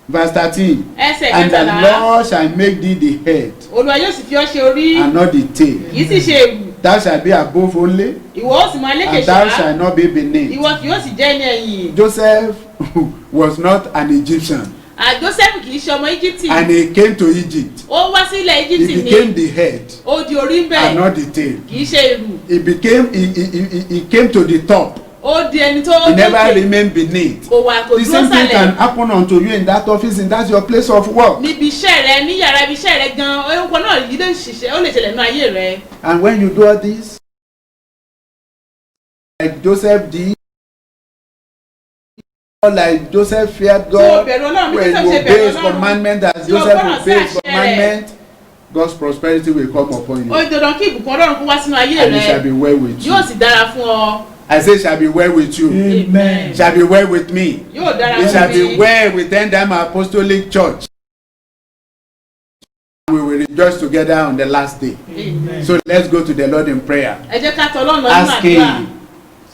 S2: Verse 13.
S3: ẹsẹ̀
S2: And the
S3: kẹtàlá
S2: Lord shall make thee the head
S3: olúwa yóò sì fi ọ́ ṣe orí
S2: and not the tail.
S3: kì í sì ṣe èrù
S2: Thou shalt be above only,
S3: ìwọ ó sì máa lékè
S2: and thou
S3: ṣá
S2: shalt not be beneath.
S3: ìwọ kì yóò sì jẹ́ ní ẹ̀yìn.
S2: Joseph was not an Egyptian,
S3: Joseph kì í ṣe ọmọ Íjíbítì
S2: and he came to Egypt.
S3: ó wá sí ilẹ̀
S2: He
S3: Íjíbítì
S2: became
S3: ní
S2: the head
S3: ó di orí ń
S2: and
S3: bẹ̀
S2: not the tail.
S3: kì í ṣe èrù
S2: He came to the top.
S3: ó di ẹni tó
S2: He never
S3: lókè
S2: remained beneath.
S3: kò wà kò
S2: The
S3: dúró
S2: same thing can
S3: sálẹ̀
S2: happen unto you in that office, and that's your place of work.
S3: níbi iṣẹ́ rẹ ní yàrá ibi iṣẹ́ rẹ gan orúkọ náà yìí lè ṣiṣẹ́ ó lè ṣẹlẹ̀ nínú ayé rẹ.
S2: And when you do all this, like Joseph did, like Joseph feared
S3: tó o
S2: God,
S3: bẹ̀rù Ọlọ́run bí
S2: when
S3: Joseph
S2: you
S3: ṣe
S2: obey
S3: bẹ̀rù
S2: his
S3: Ọlọ́run
S2: commandment as
S3: tí o
S2: Joseph
S3: gbọ́ràn sí
S2: obeyed his
S3: àṣẹ rẹ̀.
S2: commandment, God's prosperity will come upon
S3: ó
S2: you,
S3: dandan kí ìbùkún Ọlọ́run kó wá sínú ayé
S2: and it shall
S3: rẹ
S2: be well with you.
S3: yóò sì dára fún ọ.
S2: I say, shall be well with you.
S4: Amen.
S2: It shall be well with me.
S3: yóò dára
S2: It shall
S3: fún
S2: be
S3: mi.
S2: well with them apostolic church. We will rejoice together on the last day.
S4: Amen.
S2: So let's go to the Lord in prayer.
S3: ẹ jẹ́ ká tọ̀ Ọlọ́run lọ nínú àdúrà.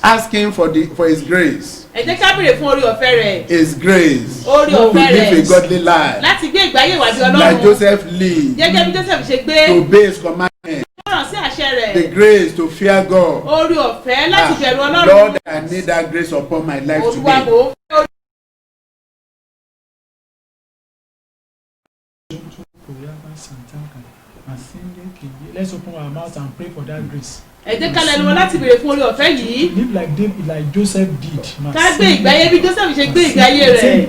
S2: Ask him for his grace.
S3: ẹ jẹ́ ká béèrè fún orí ọ̀fẹ́ rẹ̀
S2: His grace
S3: orí
S2: to
S3: ọ̀fẹ́
S2: live a
S3: rẹ̀
S2: godly life,
S3: láti gbé ìgbé ayé ìwà bí
S2: like
S3: Ọlọ́run
S2: Joseph lived,
S3: gẹ́gẹ́ bí Joseph ṣe gbé
S2: to obey his commandment,
S3: ọ̀ràn sí àṣẹ
S2: the
S3: rẹ̀
S2: grace to fear God.
S3: orí ọ̀fẹ́ láti bẹ̀rù
S2: Ah,
S3: Ọlọ́run.
S2: Lord, I need that grace upon my life
S3: Olúwa
S2: today.
S3: mò ń fẹ́ orí.
S4: Let's open our mouth and pray for that grace.
S3: ẹ jẹ́ ká lẹ́nu wọn láti béèrè fún orí ọ̀fẹ́ yìí
S4: Live like David, like Joseph did.
S3: ká gbé ìgbé ayé bí Joseph ṣe gbé ìgbé ayé rẹ̀.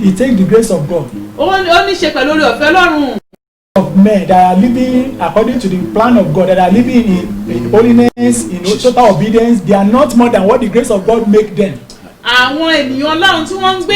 S4: He take the grace of God.
S3: ó ní ṣe pẹ̀lú orí ọ̀fẹ́ Ọlọ́run.
S4: Of men that are living according to the plan of God, that are living in holiness, in total obedience, they are not more than what the grace of God make them.
S3: àwọn ènìyàn Ọlọ́run tí wọ́n ń gbé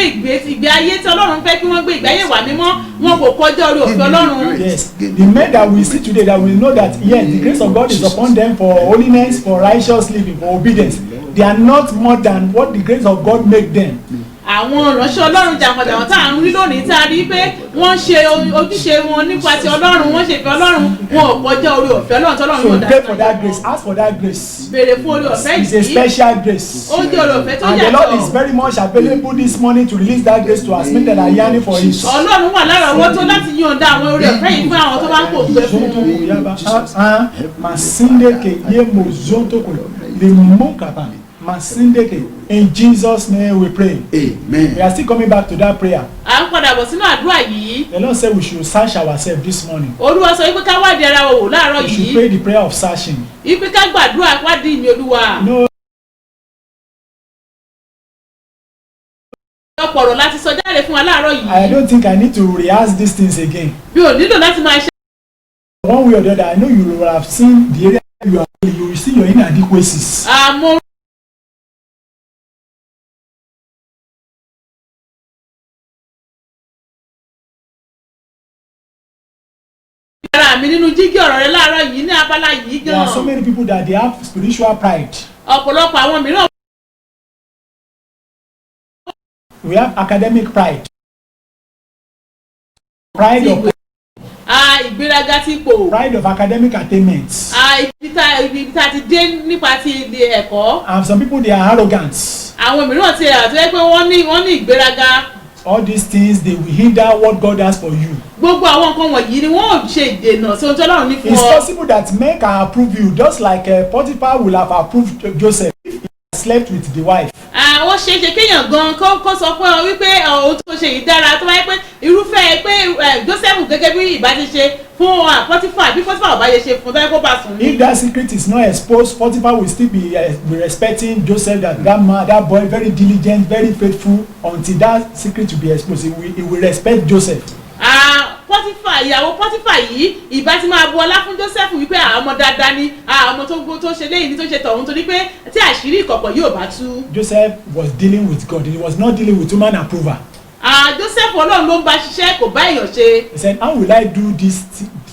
S3: ìgbé ayé tí Ọlọ́run fẹ́ kí wọ́n gbé ìgbé ayé wà mímọ́ wọn kò kọjá orí ọ̀fẹ́ Ọlọ́run.
S4: Yes, the men that we see today, that we know that yes, the grace of God is upon them for holiness, for righteous living, for obedience. They are not more than what the grace of God make them.
S3: àwọn ìránṣẹ́ Ọlọ́run jàǹkànjàǹkàn tá à ń rí lónìí tá a rí pé wọ́n ṣe ojúṣe wọn nípa ti Ọlọ́run wọ́n ṣe ìfẹ́ Ọlọ́run wọn ò kọjá orí ọ̀fẹ́ Ọlọ́run tí Ọlọ́run
S4: So
S3: yóò dá
S4: pray for that grace, ask for that grace.
S3: béèrè fún orí ọ̀fẹ́
S4: It's a
S3: yìí
S4: special grace.
S3: ó jẹ́ orí ọ̀fẹ́ tó
S4: And the Lord is
S3: yàtọ̀.
S4: very much available this morning to release that grace to us, that are yearning for it.
S3: Ọlọ́run wà lára owó tó láti yọ̀ǹda àwọn orí ọ̀fẹ́ yìí fún àwọn tó bá ń pò gbé fún un.
S4: Masindeke ye mozotoko le mokapa masindeke. In Jesus' name we pray.
S2: Amen.
S4: We are still coming back to that prayer.
S3: à ń padà bọ̀ sínú àdúrà yìí.
S4: The Lord said we should search ourselves this morning.
S3: Olúwa sọ wípé ká wádìí ara wa wò láàárọ̀
S4: We should
S3: yìí
S4: pray the prayer of searching.
S3: wípé ká gbàdúrà wádìí mi Olúwa.
S4: No
S3: ọ̀pọ̀ ọ̀rọ̀ láti sọ jáde fún wa láàárọ̀ yìí.
S4: I don't think I need to rehearse these things again.
S3: bí o nílò láti máa ṣe.
S4: One way or the other, I know you will have seen the area you are in, you will see your inadequacies.
S3: àmọ́ ara mi nínú jígí ọ̀rọ̀ rẹ láàárọ̀ yìí ní abala yìí
S4: There are so
S3: gan-an.
S4: many people that they have spiritual pride.
S3: ọ̀pọ̀lọpọ̀ àwọn mìíràn
S4: We have academic pride. Pride of
S3: ìgbéraga ti pò.
S4: pride of academic attainments.
S3: ibi tá a ti dé nípa ti ilé ẹ̀kọ́.
S4: And some people they are arrogant.
S3: àwọn mìíràn ti rà tó yẹ pé wọ́n ní ìgbéraga.
S4: All these things they will hinder what God has for you.
S3: gbogbo àwọn nǹkan wọ̀nyí ni wọ́n ò ṣe ìdènà sí ohun tí Ọlọ́run ní fún
S4: It's
S3: ọ.
S4: possible that men can approve you just like Potiphar will have approved Joseph if he had slept with the wife.
S3: àwọn ṣe é ṣe kéèyàn gan kó sọ pé wípé ohun tó ṣe yìí dára tó wáyé pé irúfẹ́ pé Joseph gẹ́gẹ́ bí ìbá ti ṣe fún Potiphar bí Potiphar ọba yẹ ṣe fún tọ́jú kó bá sùn ní.
S4: If that secret is not exposed, Potiphar will still be respecting Joseph, that man, that boy, very diligent, very faithful. Until that secret will be exposed, he will respect Joseph.
S3: Potiphar ìyàwó Potiphar yìí ìbá ti máa bu ọlá fún Joseph wípé ọmọ dáadáa ni ọmọ tó ṣe léyìí ní tó ṣe tọ̀hún torí pé tí àṣírí ìkọ̀kọ̀ yóò bá tú.
S4: Joseph was dealing with God. He was not dealing with human approval.
S3: Joseph Ọlọ́run ló ń bá ṣiṣẹ́ kò bá èèyàn ṣe.
S4: He said, how will I do this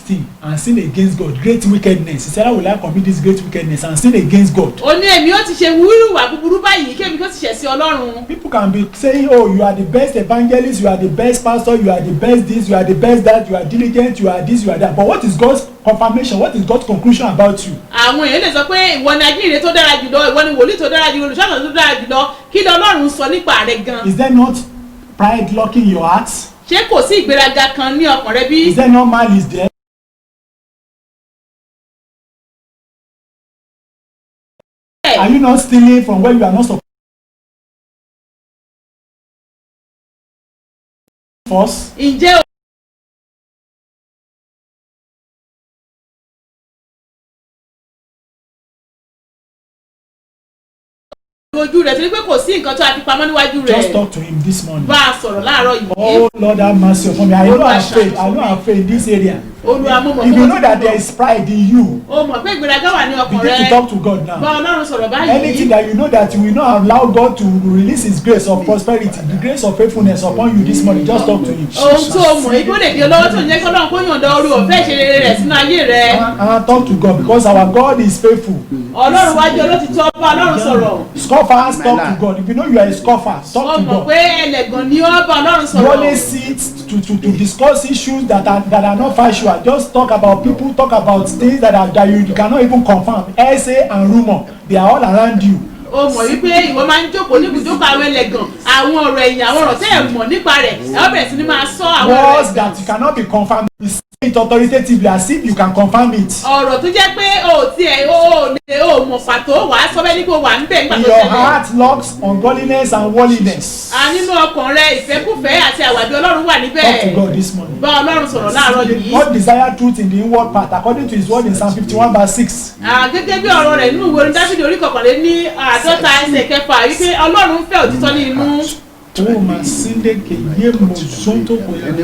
S4: thing and sin against God? Great wickedness. He said, how will I commit this great wickedness and sin against God?
S3: ó ní èmi ó ti ṣe wúrúwà búburú báyìí kémi kó ti ṣẹ̀ sí Ọlọ́run.
S4: People can be saying, oh, you are the best evangelist, you are the best pastor, you are the best this, you are the best that, you are diligent, you are this, you are that. But what is God's confirmation? What is God's conclusion about you?
S3: àwọn èèyàn lè sọ pé ìwọ ni ajínigbé tó dára jùlọ ìwọ ni wòlíì tó dára jùlọ olùṣọ́nà tó dára jùlọ kí ni Ọlọ́run sọ nípa rẹ gan.
S4: Is there not pride locking your heart?
S3: ṣé kò sí ìgbéraga kan ní ọkàn rẹ bí.
S4: Is there no malice there? Are you not stealing from where you are not supposed to? First,
S3: ǹjẹ́ ojú rẹ̀ torí pé kò sí nǹkan tó a fi pamọ́ níwájú rẹ̀.
S4: just talk to him this morning.
S3: bá a sọ̀rọ̀ láàárọ̀ yìí.
S4: Oh Lord, have mercy upon me. I know I'm afraid. I know I'm afraid in this area.
S3: Olúwa mo mọ̀
S4: If
S3: pé
S4: you know that there is pride in you,
S3: o mọ̀ pé ìgbéraga wà ní ọkàn
S4: begin to
S3: rẹ.
S4: talk to God
S3: bá
S4: now.
S3: Ọlọ́run sọ̀rọ̀
S4: Anything
S3: báyìí.
S4: that you know that you will not allow God to release His grace of prosperity, the grace of faithfulness upon you this morning, just talk to Him.
S3: ohun tó o mọ̀ ibi ó lè di olówó tó ń jẹ́ kọ́lọ́run kó yànda orí ọ̀fẹ́ ìṣeré rẹ̀ sínú ayé rẹ̀.
S4: Talk to God because our God is faithful.
S3: Ọlọ́run wájú olótìtọ́ bá Ọlọ́run sọ̀rọ̀.
S4: Scoffers, talk to God. If you know you are a scoffer,
S3: o
S4: talk to
S3: mọ̀
S4: God.
S3: pé ẹlẹ́gàn ni ó bá Ọlọ́run
S4: You
S3: sọ̀rọ̀.
S4: only sit to discuss issues that are not factual. Just talk about people, talk about things that you cannot even confirm. Essay and rumor, they are all around you.
S3: o mọ̀ wípé ìwọ máa ń jókòó ní ibùjókòó àwọn ẹlẹ́gàn àwọn ọ̀rọ̀ ẹ̀yìn àwọn ọ̀rọ̀ tẹ́ ẹ̀ mọ̀ nípa rẹ̀ ẹ̀ ó bẹ̀rẹ̀ sí ni máa sọ àwọn ọ̀rọ̀
S4: Words that you cannot be confirmed. You say it authoritatively as if you can confirm it.
S3: ọ̀rọ̀ tó jẹ́ pé o mọ̀ pàtó wà á sọ bẹ́ẹ̀ ní kó wà ń bẹ̀ nígbà
S4: In
S3: tó
S4: your
S3: ṣẹlẹ̀.
S4: heart locks ungodliness and worldliness.
S3: Nínú ọkàn rẹ ìfẹ́kùfẹ́ àti àwàdí Ọlọ́run wà
S4: Talk to
S3: níbẹ̀.
S4: God this morning.
S3: bá Ọlọ́run sọ̀rọ̀ láàárọ̀ yìí.
S4: God desire truth in the inward part according to His word in Psalm 51 verse 6.
S3: Gẹ́gẹ́ bí ọ̀rọ̀ rẹ̀ nínú ìwé orin Dáfídì orí kọkànlé ní àádọ́ta ẹsẹ̀ kẹfà wípé Ọlọ́run fẹ́ òtítọ́ ní inú.
S4: Oh, Masinde ke ye mozonto koya le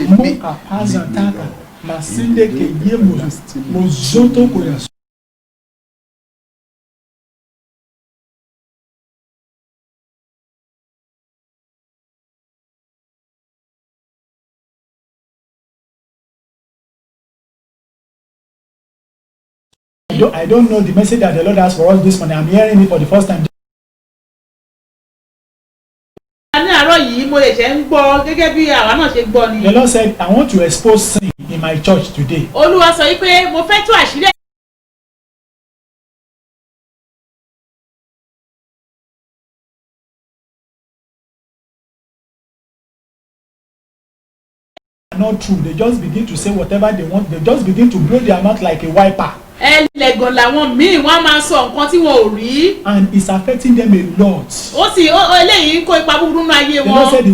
S4: mo kapaza taka Masinde ke ye mozonto koya. I don't know the message that the Lord has for us this morning. I'm hearing it for the first time.
S3: Ní àárọ̀ yìí mo lè ṣe ń gbọ́ gẹ́gẹ́ bí àwa náà ṣe gbọ́ ni.
S4: The Lord said, I want to expose sin in my church today.
S3: Olúwa sọ wípé mo fẹ́ tú àṣírí
S4: Not true. They just begin to say whatever they want. They just begin to blow their mouth like a wiper.
S3: ẹlẹ́gàn làwọn míì wọ́n máa sọ nǹkan tí wọn ò rí.
S4: And it's affecting them a lot.
S3: ó sì eléyìí ń kó ipa búburú nínú ayé
S4: The Lord
S3: wọn.
S4: said,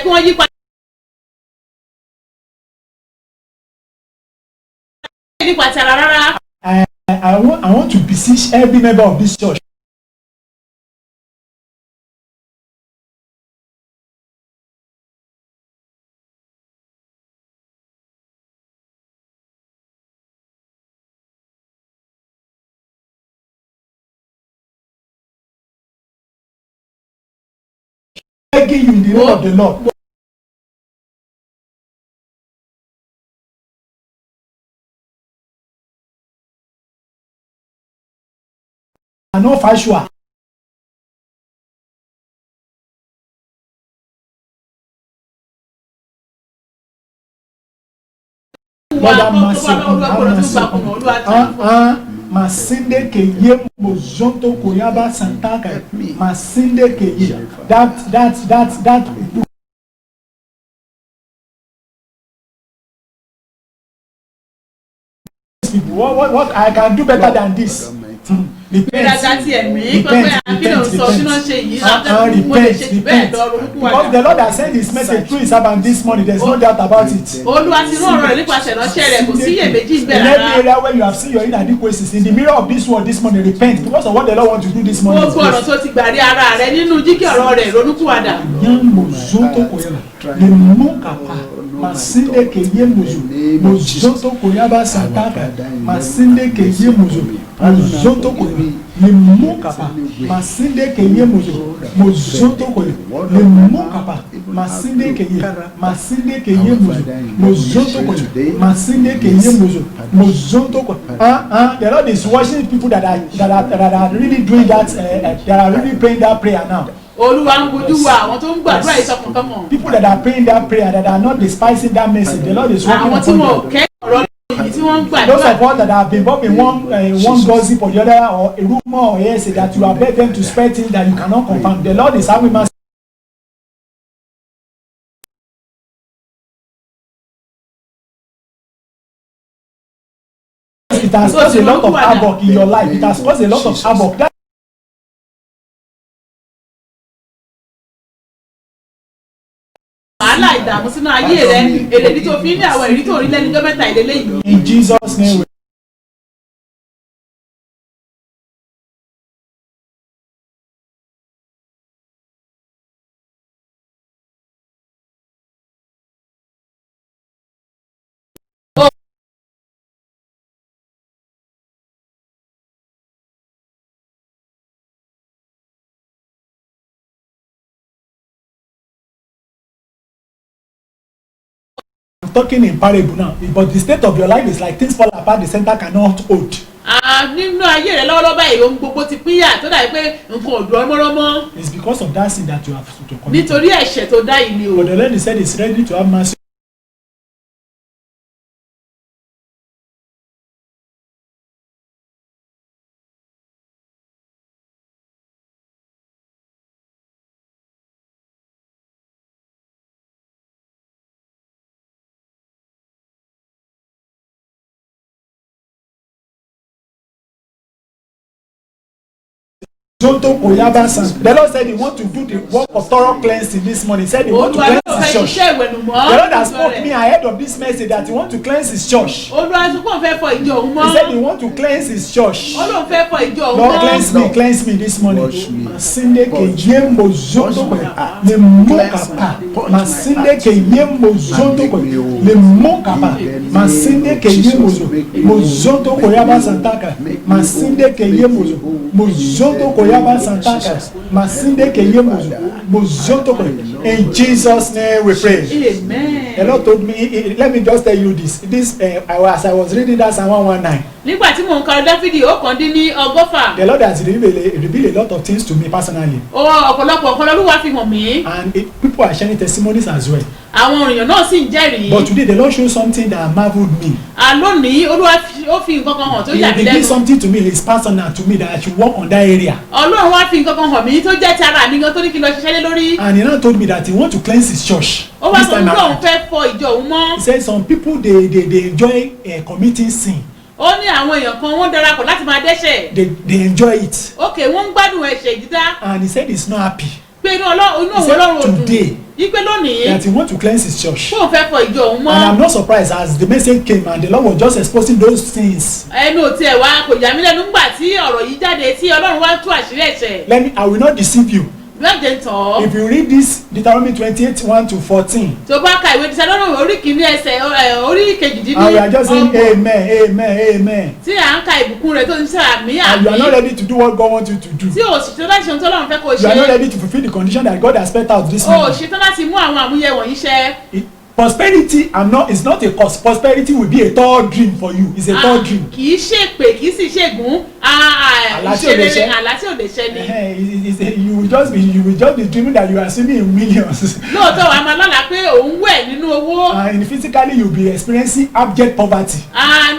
S3: kí wọ́n yí padà nípa ti ara rárá.
S4: I want to beseech every member of this church. Begging you in the name of the Lord. And no Fashua. Lord have mercy upon Masinde keye mozonto koyaba santaka. Masinde keye. That. What I can do better than this. Repent. Because the Lord has sent His message through His servant this morning. There's no doubt about it. In every area where you have seen your inadequacies, in the mirror of this world this morning, repent because of what the Lord wants to do this morning. Masinde keye mozoto koyaba santaka. Masinde keye mozoto koyaba. Lemukapa. Masinde keye mozoto koyaba. Lemukapa. Masinde keye mozoto koyaba. Masinde keye mozoto koyaba. The Lord is watching people that are really doing that. That are really praying that prayer now. People that are praying that prayer, that are not despising that message, the Lord is working upon them. Those of us that have been involved in one gossip or the other, or a rumor or hearsay, that you have begged them to spread things that you cannot confirm, the Lord is having mercy. It has caused a lot of havoc in your life. It has caused a lot of havoc. In Jesus' name. Talking in parable now, but the state of your life is like things fall apart, the center cannot hold. It's because of that sin that you have to commit. But the Lord said He's ready to have mercy. The Lord said He wants to do the work of thorough cleansing this morning. He said He wants to cleanse His church. The Lord has spoke me ahead of this message that He wants to cleanse His church. He said He wants to cleanse His church. Lord, cleanse me this morning. Masinde ke yembo zoto ko le mokapa. Masinde ke yembo zoto ko le mokapa. Masinde ke yembo zoto ko yaba santaka. Masinde ke yembo zoto ko yaba santaka. Masinde ke yembo zoto ko. In Jesus' name we pray. Amen. The Lord told me, let me just tell you this. As I was reading that Psalm 119. The Lord has revealed a lot of things to me personally. And people are sharing testimonies as well. But today the Lord showed something that marveled me. He did something to me, it's personal to me, that I should work on that area. And He now told me that He wants to cleanse His church. This time around. He said some people they enjoy committing sin. They enjoy it. And He said He's not happy.
S3: pé inú òun Ọlọ́run ò dùn ipe lónìí
S4: that he want to cleanse his church.
S3: fún òfẹ́ fọ ìjọ òun mọ́.
S4: And I'm not surprised as the message came and the Lord was just exposing those things.
S3: ẹnu tí ẹ wá kò yà mí lẹ́nu nígbà tí ọ̀rọ̀ yìí jáde tí Ọlọ́run wá tú àṣírí ẹ̀ṣẹ̀.
S4: I will not deceive you.
S3: If
S4: you read this Deuteronomy 28:1-14.
S3: tó bá ka ìwé Deuteronomy orí kìíní ẹsẹ̀ orí kejìdínlógún.
S4: And we are just saying amen.
S3: tí à ń ka ìbùkún rẹ̀ tó ń ṣe àmì.
S4: And you are not ready to do what God wants you to do.
S3: tí o sì ṣetán láti ṣe ohun tó Ọlọ́run fẹ́ kó o ṣe.
S4: You are not ready to fulfil the condition that God has spelled out this morning.
S3: o ṣetán láti mú àwọn àmúyẹ wọ̀nyí ṣẹ.
S4: Prosperity is not a cause. Prosperity will be a tall dream for you. It's a tall dream.
S3: kì í ṣe pé kì í sì ṣègùn ìṣeré àlá tí ò lè ṣẹ ni.
S4: You will just be dreaming that you are swimming in millions.
S3: lóòótọ́ wàá máa lọ́la pé òun wẹ̀ nínú owó.
S4: And physically you will be experiencing abject poverty.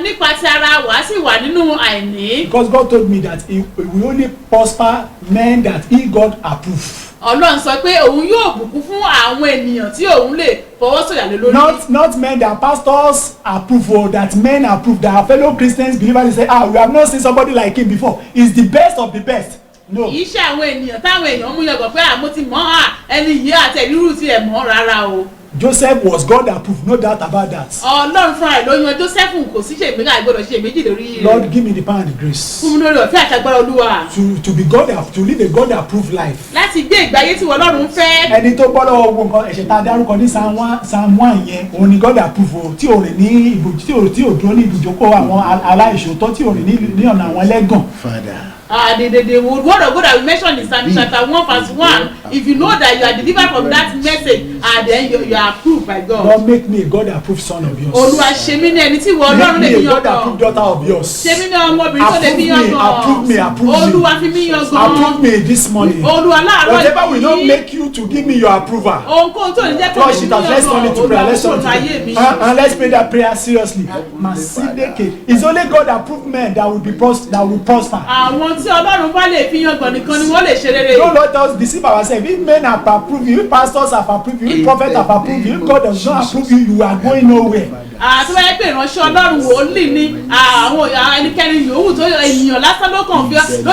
S3: nípa ti ara wàá sì wà nínú àìní.
S4: Because God told me that He will only prosper men that He God approve.
S3: Ọlọ́run sọ pé òun yóò bùkún fún àwọn ènìyàn tí òun lè fọwọ́ sọ̀yà lé lórí.
S4: Not men that pastors approve or that men approve, that our fellow Christians believers say we have not seen somebody like him before. He's the best of the best. No.
S3: Kì í ṣe àwọn ènìyàn táwọn èèyàn mú yangàn pé mo ti mọ̀ ẹni yìí àtẹ̀rírù tiẹ̀ mọ́ rárá o.
S4: Joseph was God approved, no doubt about that.
S3: Ọlọ́run fúnra ẹ̀ ló yan Joseph kò sí ṣe ìgbéga ìgbọ́dọ̀ ṣe méjì lórí rẹ̀.
S4: Lord, give me the power and the grace.
S3: Fún mi lórí ọ̀fẹ́ àtàgbára Olúwa.
S4: To be God, to live a God approved life.
S3: Láti gbé ìgbé ayé tí Ọlọ́run fẹ́.
S4: Ẹni tó bọ́ lọ́wọ́ gbogbo nǹkan ẹ̀ṣẹ̀ tá a dárúkọ ní Psalm 1 yẹn, òun ni God approved tí ò rìn ní ibùdó tí ò dúró ní ibùjókòó àwọn aláìṣòótọ́ tí ò rìn ní ọ̀nà àwọn ẹlẹ́gàn.
S2: Father.
S3: The word of God that we mentioned in Psalm chapter 1:1, if you know that you are delivered from that message, then you are approved by God.
S4: God, make me a God approved son of yours.
S3: Olúwa ṣe mí ní ẹni tí ìwọ Ọlọ́run lè fi yàn gan.
S4: Make me a God approved daughter of yours.
S3: Ṣe mí ní ọmọbìnrin tó lè fi yàn gan.
S4: Approve me.
S3: Olúwa fi mí yàn gan.
S4: Approve me this morning.
S3: Olúwa láàárọ̀ yìí.
S4: Whatever will not make you to give me your approval.
S3: Ohunkóhun tó ní jẹ́ kó
S4: Flush it out. Let's turn it to prayer. Let's turn it to prayer. And let's pray that prayer seriously. Masideke. It's only God approved men that will prosper.
S3: Àwọn tí Ọlọ́run bá lè fi yàn gan nìkan ni wọ́n lè ṣe rere.
S4: Don't let us deceive ourselves. If men have approved you, if pastors have approved you, if prophets have approved you, if God does not approve you, you are going nowhere.
S3: Tó bá yẹ pé ìránṣẹ́ Ọlọ́run wòlíì ni àwọn ẹnikẹ́ni yòówù tó ènìyàn lásán ló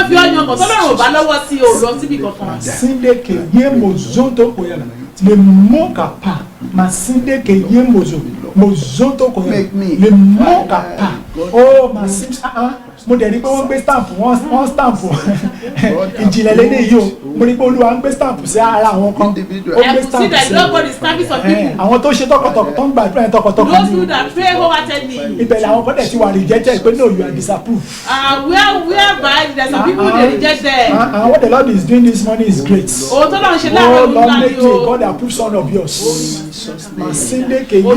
S3: fi ọyàn kan tọ́lọ́run ò bá lọ́wọ́ sí òòlù síbi kankan.
S4: Masindeke ye mozonto koyala le mokapa masindeke ye mozonto koyala le mokapa oh mo dẹ̀ ní pé wọ́n gbé stamp wọ́n stamp ìjìnlẹ̀ lédè yìí o mo ní pé Olúwa ń gbé stamp sí ara àwọn kan ó gbé stamp sí àwọn tó ṣe tọkàntọkàn tó ń gbàdúrà yẹn tọkàntọkàn ní ibẹ̀ làwọn kan dẹ̀ ti wà rejected pé no you are disapproved.
S3: whereby there are some people dey reject them.
S4: And what the Lord is doing this morning is great.
S3: Oh Lord,
S4: make me a God approved son of yours. Masindeke ye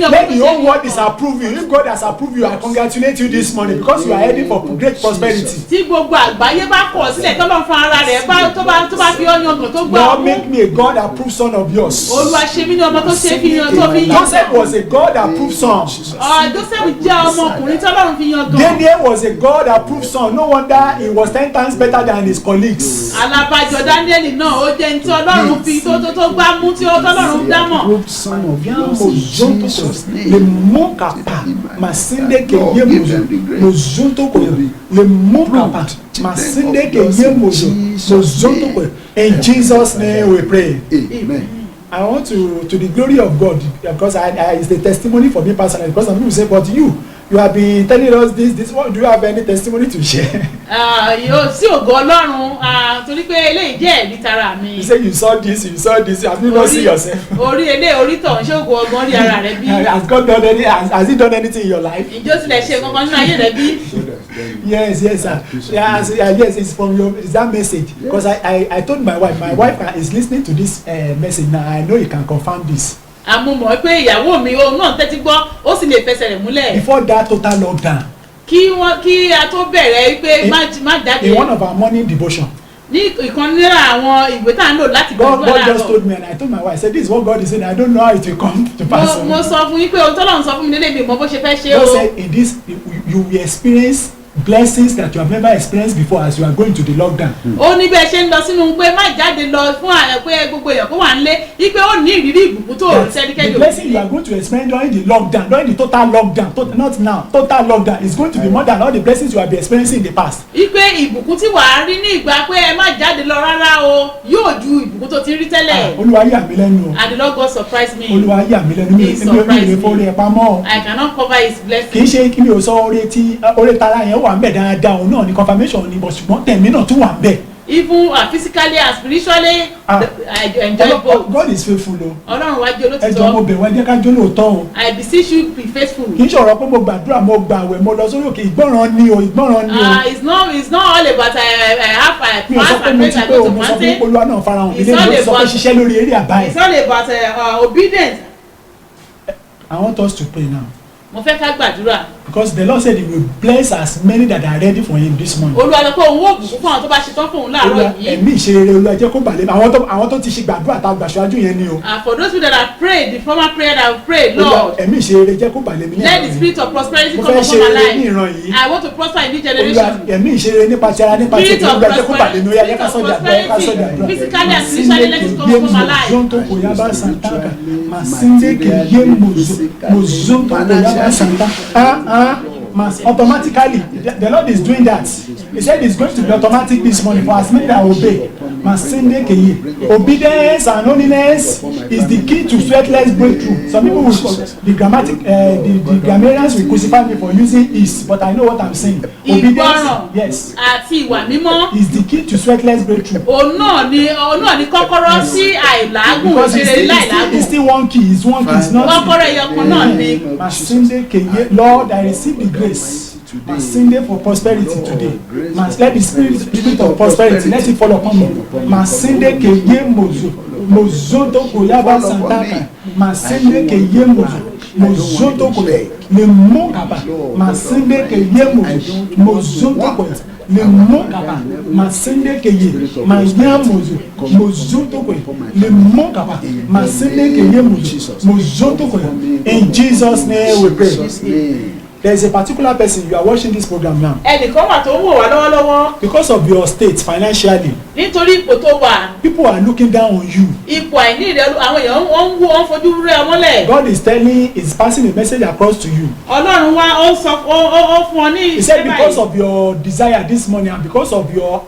S4: let the whole world disapprove you. If God has approved you, I congratulate you this morning because you are heading for great prosperity.
S3: Tí gbogbo àgbáyé bá kọ̀ sílẹ̀ tọ́lọ́ fún ara rẹ̀ tó bá fi ọyàn kan tó gbà.
S4: Lord, make me a God approved son of yours.
S3: Olúwa ṣe mí ní ọmọ tó ṣe fi yan tó fi yan.
S4: Joseph was a God approved son.
S3: Joseph jẹ́ ọmọkùnrin tọ́lọ́run fi yan gan.
S4: Daniel was a God approved son. No wonder he was 10 times better than his colleagues.
S3: Alábàjọ Daniel náà ó jẹ́ ní tí Ọlọ́run fi tó gbá mú tí Ọlọ́run dámọ̀.
S4: Le mot kapa masindeke ye mozonto koyo le mot kapa masindeke ye mozonto koyo. In Jesus' name we pray.
S2: Amen.
S4: I want to the glory of God, because it's the testimony for me personally, because some people say, but you have been telling us this. What do you have any testimony to share?
S3: Yóò sí ògo Ọlọ́run torí pé eléyìí jẹ́ ẹ̀rí tara mi.
S4: You say you saw this, have you not seen yourself?
S3: Orí tọ̀ ń ṣe ògo ọgbọ́n rí ara rẹ bí.
S4: Has he done anything in your life?
S3: Ìjọ tilẹ̀ ṣe kankan nínú ayé rẹ bí.
S4: Yes, sir. Yes, it's from that message. Because I told my wife is listening to this message now. I know you can confirm this.
S3: Àmúmọ̀ pé ìyàwó mi òun náà tẹ́tí gbọ́ ó sì lè fẹsẹ̀ rẹ̀ múlẹ̀.
S4: Before that total lockdown.
S3: Kí a tó bẹ̀rẹ̀ pé má jáde.
S4: In one of our morning devotion.
S3: Ní ìkan nínú àwọn ìwé tá à ń lò láti gbàdúrà láàárọ̀.
S4: God just told me and I told my wife, I said this is what God is saying. I don't know how it will come to pass.
S3: Mo sọ fún yín pé ohun tọ́lọ́run sọ fún mi nílé mi mọ bó ṣe fẹ́ ṣe o.
S4: God said in this you will experience blessings that you have never experienced before as you are going to the lockdown.
S3: ó ní bẹ́ẹ̀ ṣe ń lọ sínú pé má jáde lọ fún pé gbogbo èèyàn kó wà ń lé wípé ó ní ìrírí ìbùkún tó rí sẹ́nikẹ́ni.
S4: The blessing you are going to experience during the lockdown, during the total lockdown, not now, total lockdown is going to be more than all the blessings you have been experiencing in the past.
S3: wípé ìbùkún tí wàá rí ní ìgbà pé ẹ má jáde lọ rárá o yóò ju ìbùkún tó ti rí tẹ́lẹ̀.
S4: Olúwa yà mí lẹ́nu o.
S3: And the Lord God surprised me.
S4: Olúwa yà mí lẹ́nu. Mi ò lè fọ́ orí ẹ̀ pamọ́.
S3: I cannot cover his blessing.
S4: Kì í ṣe kí mi ò sọ orí tara yẹn wà ń bẹ̀ dáadáa òun náà ní confirmation ni ṣùgbọ́n tẹ̀mí náà tún wà ń bẹ̀.
S3: Even physically and spiritually, I enjoy both.
S4: God is faithful o.
S3: Ọlọ́run wá jẹ́ olótìtọ́.
S4: Ẹ jọ̀ọ́ mo bẹ̀ wá jẹ́ ká jó lóòótọ́ o.
S3: I beseech you be faithful.
S4: Kì í ṣọ̀rọ̀ pé mo gbàdúrà mo gbààwẹ̀ mo lọ sórí òkè ìgbọ́ràn ni o.
S3: It's not all about I have a fast and praise I go to mountain.
S4: Mi ò sọ pé Olúwa náà farahàn mi lẹ́nu ló sọ pé ṣiṣẹ́ lórí eré àbáyé.
S3: It's all about obedience.
S4: I want us to pray now.
S3: Mo fẹ́ ká gbàdúrà.
S4: Because the Lord said he will bless as many that are ready for him this morning.
S3: Olúwa lọ pé òun ó bùkún fún àwọn tó bá ṣe tán fún òun láàárọ̀ yìí.
S4: Ẹ̀mí ìṣerere Olúwa jẹ́ kó balẹ̀ àwọn tó ti ṣe gbàdúrà tá a gbà ṣáájú yẹn ni o.
S3: For those people that have prayed the former prayer that have prayed Lord.
S4: Ẹ̀mí ìṣerere jẹ́ kó balẹ̀ mi ní
S3: Let the spirit of prosperity come
S4: upon my
S3: life.
S4: yìí.
S3: I want to prosper in this generation.
S4: Ẹ̀mí ìṣerere nípa ti ara nípa ti ẹ̀mí Olúwa jẹ́ kó balẹ̀ mi ó yá ká sọ́jà àdúrà.
S3: Physically and spiritually let it come upon my life.
S4: Zonto koyaba santaka masinde keye mozonto koyaba santaka. Automatically, the Lord is doing that. He said it's going to be automatic this morning for as many that obey. Masinde keye. Obedience and holiness is the key to sweatless breakthrough. Some people will the grammarians will crucify me for using is, but I know what I'm saying. Obedience, yes,
S3: àti ìwà mímọ́
S4: is the key to sweatless breakthrough.
S3: Òun náà ni kọ́kọ́rọ́ sí àìlágùn òṣèré láìlágùn.
S4: It's still one key. It's one key. It's not.
S3: Kọ́kọ́rọ́ ẹyọkan náà ni.
S4: Masinde keye. Lord, I receive the grace. Masinde for prosperity today. Let the spirit of prosperity let it fall upon me. Masinde keye mozoto koyaba santaka. Masinde keye mozoto koyaba. Le mokaba. Masinde keye mozoto koyaba. Le mokaba. Masinde keye. Maya mozoto koyaba. Le mokaba. Masinde keye mozoto koyaba. In Jesus' name we pray. There is a particular person you are watching this program now.
S3: Ẹnìkan wà tó ń wò wá lọ́wọ́lọ́wọ́.
S4: Because of your state financially.
S3: Nítorí ipò tó wà.
S4: People are looking down on you.
S3: Ipò àìní ìrẹ́ àwọn èèyàn wọ́n fojú rẹ̀ ọmọlẹ̀.
S4: God is passing a message across to you.
S3: Ọlọ́run wá ó fún ọ ní.
S4: He said because of your desire this morning and because of your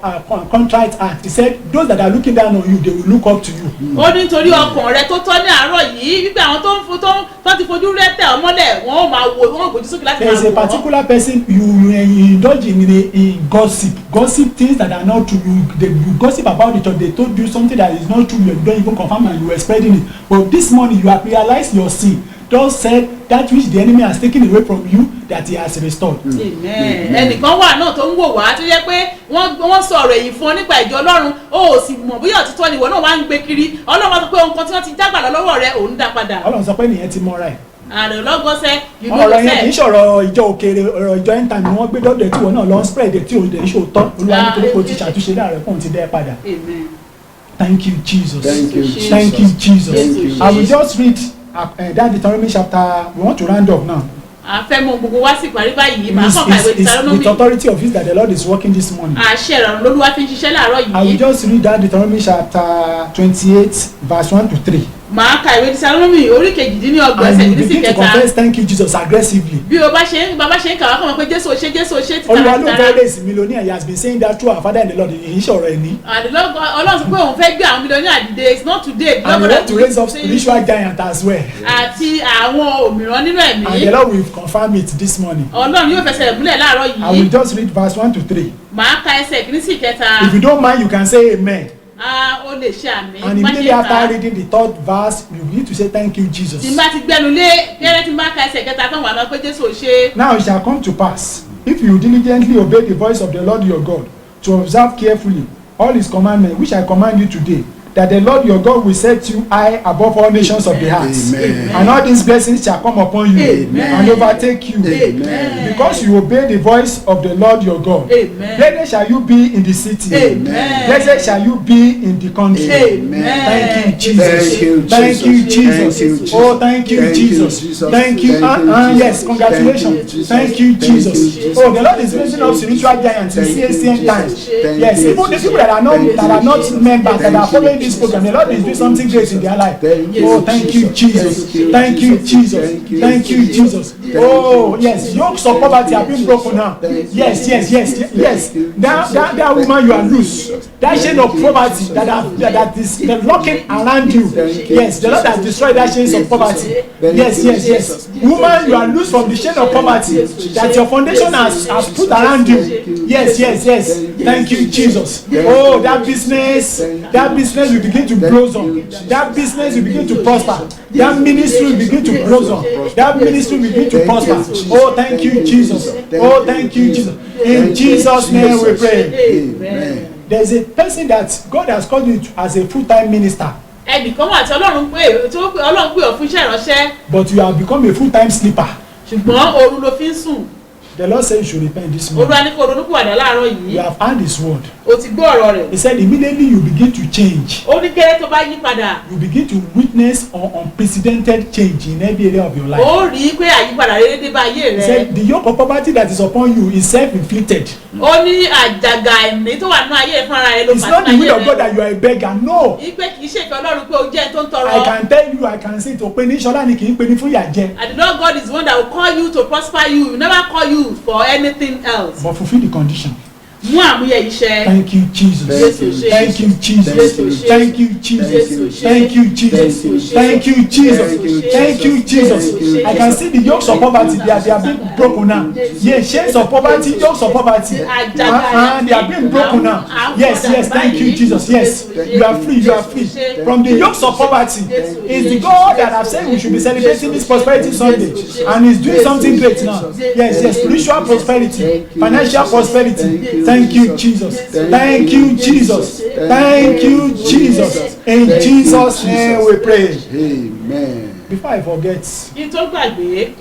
S4: contrite act, he said those that are looking down on you they will look up to you.
S3: Ó ní nítorí ọkàn rẹ tó tọ́ ní àárọ̀ yìí wípé àwọn tó ti fojú rẹ̀ tẹ̀ ọmọlẹ̀ wọ́n máa wo wọ́n gbójú sókè láti.
S4: There is a particular person you indulge in gossip things that are not true. You gossip about it or they told you something that is not true. You don't even confirm and you were spreading it. But this morning you have realized your sin. God said that which the enemy has taken away from you that he has restored.
S3: Amen. Ẹnìkan wà náà tó ń wò wá tó yẹ pé wọ́n sọ̀rọ̀ èyí fún ọ nípa ìjọ Ọlọ́run ó sì mọ̀ bóyá òtítọ́ ni ìwọ náà wá ń gbé kiri. Ọlọ́run sọ pé ohun kan tí wọ́n ti jágbà lọ́wọ́ rẹ̀ òun dá padà.
S4: Ọlọ́run sọ pé nìyẹn ti mọ́ra ẹ̀.
S3: Àrẹ ọlọ́gbọ́n sẹ́ you know
S4: ọ̀rọ̀ yẹn kì í ṣọ̀rọ̀ ìjọ òkèèrè ọ̀rọ̀ ìjọ ẹ̀ńtà ni wọ́n gbé dọ́dọ̀ tí wọ́n náà lọ spread tí òun dẹ̀ ń ṣòótọ́ Olúwa nítorí pé o ti ṣàtúnṣe láàrẹ̀ fún òun ti dẹ́ padà.
S3: Amen.
S4: Thank you Jesus.
S2: Thank you Jesus.
S4: Thank you Jesus.
S3: Thank you.
S4: I will just read that Deuteronomy chapter. We want to round up now.
S3: Àfẹ́mọ̀ gbogbo wá sí ìparí báyìí màá kàn ká ìwé Deuteronomy.
S4: With authority of it that the Lord is working this morning.
S3: Àṣẹ ìrọ̀rùn lÓlúwa fi ń ṣiṣẹ́ láàárọ̀ yìí.
S4: I will just read that Deuteronomy chapter 28 verse 1 to 3.
S3: Màá ka ìwé Deuteronomy orí kejìdínlọ́gbọ̀n ẹsẹ̀
S4: And
S3: kìíní sí
S4: begin to
S3: kẹta.
S4: confess thank you Jesus aggressively.
S3: Bí o bá ṣe ń kà wá kàn mọ́ pé Jésù ṣe ti
S4: Olúwa ló
S3: tara.
S4: fẹ́ raise millionaire. He has been saying that through our father in the Lord. Èyí ṣọ̀rọ̀ ẹ̀ ní.
S3: Ọlọ́run sọ pé òun fẹ́ gbé àwọn mílíọ̀nù àdìde it's not today.
S4: And we want to raise up spiritual giant as well.
S3: Àti àwọn òmìrán nínú ẹ̀mí.
S4: And the Lord will confirm it this morning.
S3: Ọlọ́run yóò fẹsẹ̀ rẹ̀ múlẹ̀ láàárọ̀
S4: I will
S3: yìí.
S4: just read verse 1 to 3.
S3: Màá ka ẹsẹ̀ kìíní sí kẹta.
S4: If you don't mind, you can say amen.
S3: O lè ṣe àmì.
S4: And immediately after reading the third verse, you need to say thank you, Jesus.
S3: Tí n bá ti gbẹnu lé gẹ́gẹ́ tí n bá ka ẹsẹ̀ kẹta tán wà máa pé Jésù ṣe.
S4: Now it shall come to pass, if you diligently obey the voice of the Lord your God, to observe carefully all his commandments which I command you today, that the Lord your God will set you high above all nations of the earth.
S2: Amen.
S4: And all these blessings shall come upon you and overtake you.
S2: Amen.
S4: Because you obey the voice of the Lord your God.
S3: Amen.
S4: Blessed shall you be in the city.
S3: Amen.
S4: Blessed shall you be in the country.
S3: Amen.
S4: Thank you, Jesus.
S2: Thank you,
S4: Thank you,
S2: Jesus.
S4: Jesus. Oh, thank you, Jesus. Thank you. Yes, congratulations. Thank you, Jesus. Oh, the Lord is raising up spiritual giants in CACN times. Yes, even the people that are not members that are following this program, the Lord is doing something great in their life. Oh, thank you, Jesus. Thank you, Jesus. Thank you, Jesus. Oh, yes, yokes of poverty have been broken now. Yes. That woman you are loose. That chain of poverty that is locking around you. Yes, the Lord has destroyed that chain of poverty. Yes. Woman, you are loose from the chain of poverty that your foundation has put around you. Yes. Thank you, Jesus. Oh, that business will begin to blossom. That business will begin to prosper. That ministry will begin to blossom. That ministry will begin to prosper. Oh, thank you, Jesus. Oh, thank you, Jesus. In Jesus' name we pray.
S3: Amen.
S4: There's a person that God has called you as a full-time minister.
S3: Ẹnìkan wà tí Ọlọ́run pè ọ́ fún iṣẹ́ ìránṣẹ́.
S4: But you have become a full-time sleeper.
S3: Ṣùgbọ́n òru ló fi ń sùn.
S4: The Lord said you should repent this morning.
S3: Olúwa ní kó ronúpìwàdà láàárọ̀ yìí.
S4: You have heard his word.
S3: O ti gbọ́ ọ̀rọ̀ rẹ̀.
S4: He said immediately you begin to change.
S3: Ó ní kéré tó bá yí padà.
S4: You begin to witness unprecedented change in every area of your life.
S3: Ó rí i pé àyípadà rere dé bá ayé rẹ̀.
S4: He said the yoke of poverty that is upon you is self-inflicted.
S3: Ó ní àjàgà ẹ̀mí tó wà nínú ayé rẹ̀ fúnra rẹ̀ ló
S4: It's
S3: fà
S4: not
S3: sínú
S4: the will
S3: ayé
S4: of God
S3: rẹ̀.
S4: that you are a beggar. No.
S3: Ìpè kì í ṣe ìfẹ́ Ọlọ́run pé o jẹ́ ẹni tó ń tọrọ.
S4: I can tell you, I can say to pe ní Ṣọlá ni kì í pe ní fún ìyà jẹ.
S3: And the Lord God is the one that will call you to prosper you. He will never call you for anything else.
S4: But fulfill the condition.
S3: Mú àmúyẹ iṣẹ́.
S4: Thank you, Jesus. Thank you, Jesus. Thank you, Jesus. Thank you, Jesus. Thank you, Jesus. Thank you, Jesus. I can see the yokes of poverty. They are being broken now. Yes, chains of poverty, yokes of poverty. And they are being broken now. Yes. Thank you, Jesus. Yes, you are free. You are free from the yokes of poverty. It's the God that I've said we should be celebrating this prosperity Sunday, and He's doing something great now. Yes. Spiritual prosperity, financial prosperity. Thank you, Jesus. Thank you, Jesus. Thank you, Jesus. In Jesus' name we pray.
S2: Amen.
S4: Before I forget,
S3: Kí n tó gbàgbé.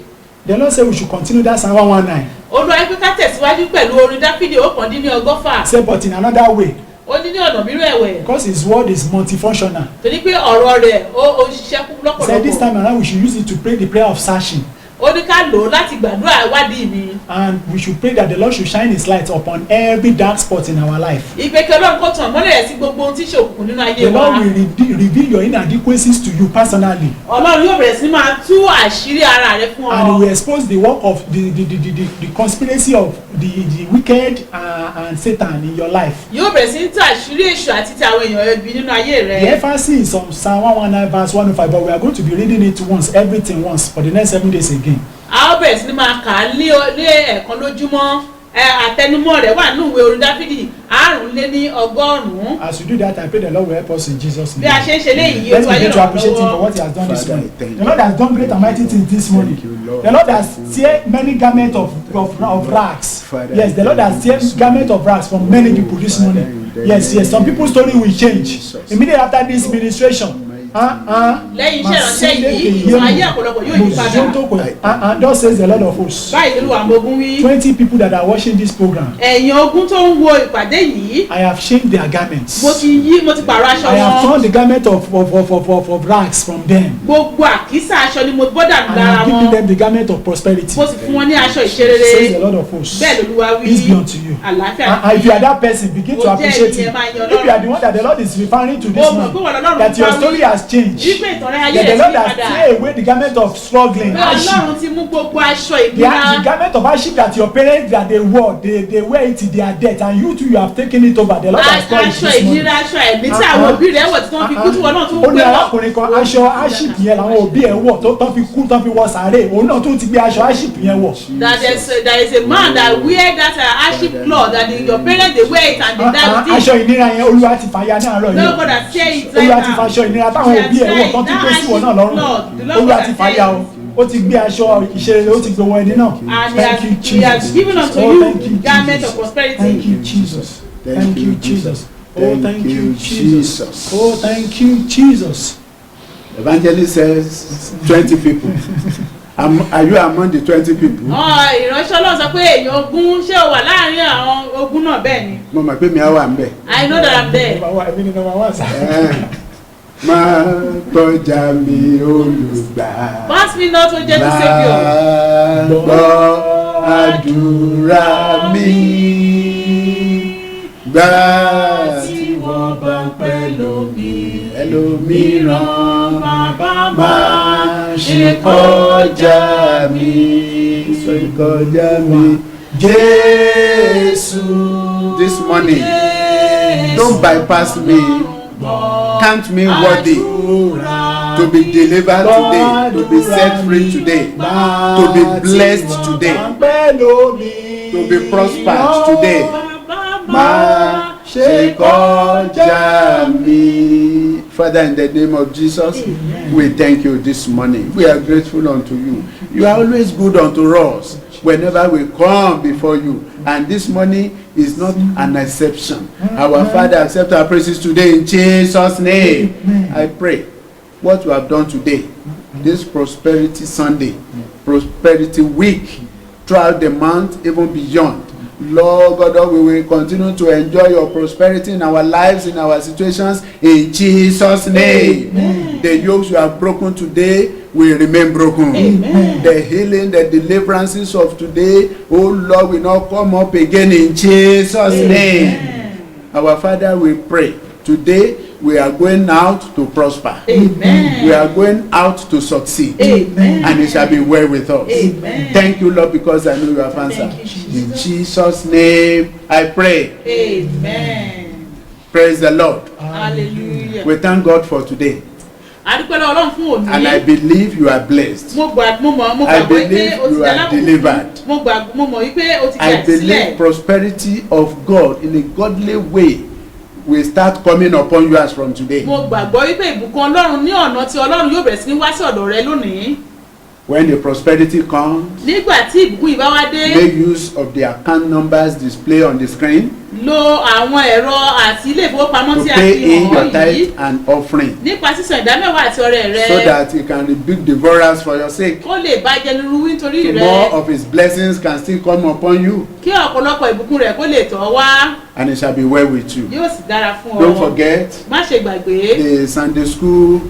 S4: the Lord said we should continue that Psalm 119.
S3: Olúwa ní pé ká tẹ̀síwájú pẹ̀lú orin Dáfídì 119.
S4: Say, but in another way,
S3: Ó ní ọ̀nà mìíràn ẹ̀wẹ̀.
S4: because His word is multifunctional.
S3: Torí pé ọ̀rọ̀ rẹ̀ ó ṣiṣẹ́
S4: He said this
S3: lọ́pọ̀lọpọ̀.
S4: time around we should use it to pray the prayer of searching.
S3: Ó ní ká lò ó láti gbàdúrà ìwádìí mi.
S4: And we should pray that the Lord should shine His light upon every dark spot in our life.
S3: Ìpè kí Ọlọ́run kó tàn mọ́lẹ̀ sí gbogbo ohun tí ṣe òkùnkùn nínú ayé
S4: The
S3: wa.
S4: Lord will reveal your inadequacies to you personally.
S3: Ọlọ́run yóò bẹ̀rẹ̀ sí máa tú àṣírí ara rẹ̀ fún
S4: And He
S3: ọ.
S4: will expose the work of the conspiracy of the wicked and Satan in your life.
S3: Yóò bẹ̀rẹ̀ sí tú àṣírí èṣù àti ti àwọn èèyàn ẹbí nínú ayé
S4: The
S3: rẹ̀.
S4: emphasis is on Psalm 119 verse 105, but we are going to be reading it everything once for the next 7 days again.
S3: A ó bẹ̀rẹ̀ sí máa kà á lé ẹ̀ẹ̀kan lójúmọ́. Àtẹnumọ́ rẹ̀ wà nínú ìwé orin Dáfídì 550.
S4: As we do that, I pray the Lord will help us in Jesus'
S3: Bí
S4: name.
S3: a ṣe ń ṣe léyìí,
S4: Let's
S3: Olúwa
S4: begin
S3: yóò
S4: to
S3: ràn wá
S4: appreciate Him for
S3: lọ́wọ́.
S4: what He has done this
S2: Father,
S4: morning.
S2: I thank
S4: The Lord has done great and mighty things this morning.
S2: you, Lord.
S4: The Lord has tear many garments of rags.
S2: Father,
S4: Yes, the Lord has tear garments of rags from many people this morning. Yes. Some people's story will change immediately after this ministration.
S3: Lẹ́yìn iṣẹ́ ìránṣẹ́ yìí, ìtàn ayé ọ̀pọ̀lọpọ̀ yóò yí padà.
S4: Thus says the Lord of hosts.
S3: Báyìí ló wà mọ́gún wí.
S4: 20 people that are watching this program,
S3: Ẹ̀yin ogún tó ń wo ìpàdé yìí,
S4: I have changed their garments.
S3: mo ti pààrọ̀ aṣọ
S4: I have
S3: wọn.
S4: torn the garment of rags from them.
S3: Gbogbo àkísà aṣọ ni mo bọ́ dànù
S4: And I
S3: lára
S4: have given
S3: wọn.
S4: them the garment of prosperity.
S3: Mo sì fún wọn ní aṣọ
S4: Says
S3: ìṣerere.
S4: the Lord of hosts.
S3: Bẹ́ẹ̀ lolúwa wí.
S4: Peace be unto you.
S3: Àlàáfíà
S4: And if you are that person, begin to
S3: Mo jẹ́
S4: appreciate
S3: ènìyàn
S4: Him.
S3: máa yan
S4: If you are the one that the Lord is referring to this
S3: Mo mọ̀ pé
S4: morning,
S3: wọ́n lọ́rùn
S4: that your
S3: bá wí.
S4: story has changed,
S3: Wípé ìtàn ayé
S4: that the
S3: rẹ̀
S4: Lord
S3: ti
S4: has
S3: padà.
S4: tear away the garment of struggling,
S3: Pé
S4: hardship,
S3: Ọlọ́run ti mú gbogbo aṣọ
S4: the
S3: ìnira.
S4: garment of hardship that your parents that they wore, they wear it till their death, and you too you have taken it over. The Lord has done it
S3: Aṣọ
S4: this morning.
S3: ìnira, aṣọ ẹ̀mí tí àwọn òbí rẹ̀ wọ̀ tí wọ́n fi kú tí wọ́n náà tún
S4: Ó ní
S3: gbé wọ̀.
S4: arákùnrin kan aṣọ hardship yẹn làwọn òbí ẹ̀ wọ̀ tó tán fi kú tán fi wọ sàárè, òun náà tún ti gbé aṣọ hardship yẹn wọ̀.
S3: That there is a man that wear that hardship cloth that your parents they wear it and they die with it.
S4: Aṣọ ìnira yẹn Olúwa ti fàya náà rọ̀
S3: No
S4: yẹn.
S3: God has tear it right
S4: Olúwa ti
S3: now.
S4: fa aṣọ ìnira táwọn òbí ẹ̀ wọ̀ tán tún gbé sí wọn náà lọ́rùn. Olúwa ti fàya o. Ó ti gbé aṣọ ìṣeré, ó ti gbé wọn ẹni náà.
S3: And
S4: Thank you,
S3: he has
S4: Jesus.
S3: given unto
S4: Oh,
S3: you
S4: thank you,
S3: garment
S4: Jesus.
S3: of prosperity.
S4: Thank you, Jesus. Thank you, Jesus. Oh, thank you, Jesus. Oh, thank you, Jesus.
S2: Evangelist says 20 people. Are you among the 20 people?
S3: Ìránṣẹ́ Ọlọ́run sọ pé èèyàn ogún ṣé o wà láàrin àwọn ogún náà bẹ́ẹ̀ ni.
S2: Mo mọ̀ pé mi á wà ńbẹ̀.
S3: I know that I'm there.
S2: Máa tọ́jà mi olùgbà.
S3: Pass me not to gentle Savior.
S2: Máa gbọ́ àdúrà mi. Gbà tí wọ́n bá pẹ́ ẹlòmíràn máa ṣe kọjá mi. Jésù. This morning, don't bypass me. Count me worthy to be delivered today, to be set free today, to be blessed today, to be prospered today. Má ṣe kọjá mi. Father, in the name of Jesus, we thank you this morning. We are grateful unto you. You are always good unto us whenever we come before you. And this morning is not an exception. Our Father, accept our praises today in Jesus' name. I pray what you have done today, this Prosperity Sunday, Prosperity Week, throughout the month, even beyond. Lord God, we will continue to enjoy your prosperity in our lives, in our situations, in Jesus' name. Amen. The yokes you have broken today will remain broken. Amen. The healing, the deliverances of today, oh Lord, will not come up again in Jesus' name. Our Father, we pray today we are going out to prosper. Amen. We are going out to succeed. Amen. And it shall be well with us. Amen. Thank you, Lord, because I know you have answered. In Jesus' name I pray. Amen. Praise the Lord. Hallelujah. We thank God for today. And I believe you are blessed. I believe you are delivered. I believe prosperity of God in a godly way will start coming upon you as from today. When the prosperity comes, make use of the account numbers displayed on the screen to pay in your tithe and offering so that you can rebuke devourers for your sake. So more of his blessings can still come upon you. And it shall be well with you. Don't forget the Sunday school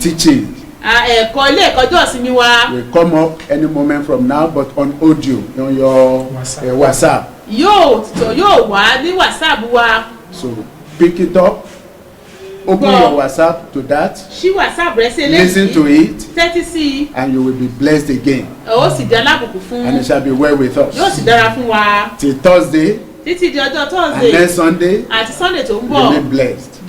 S2: teaching will come up any moment from now, but on audio on your WhatsApp. So pick it up, open your WhatsApp to that, listen to it, and you will be blessed again. And it shall be well with us till Thursday. And next Sunday, you'll be blessed.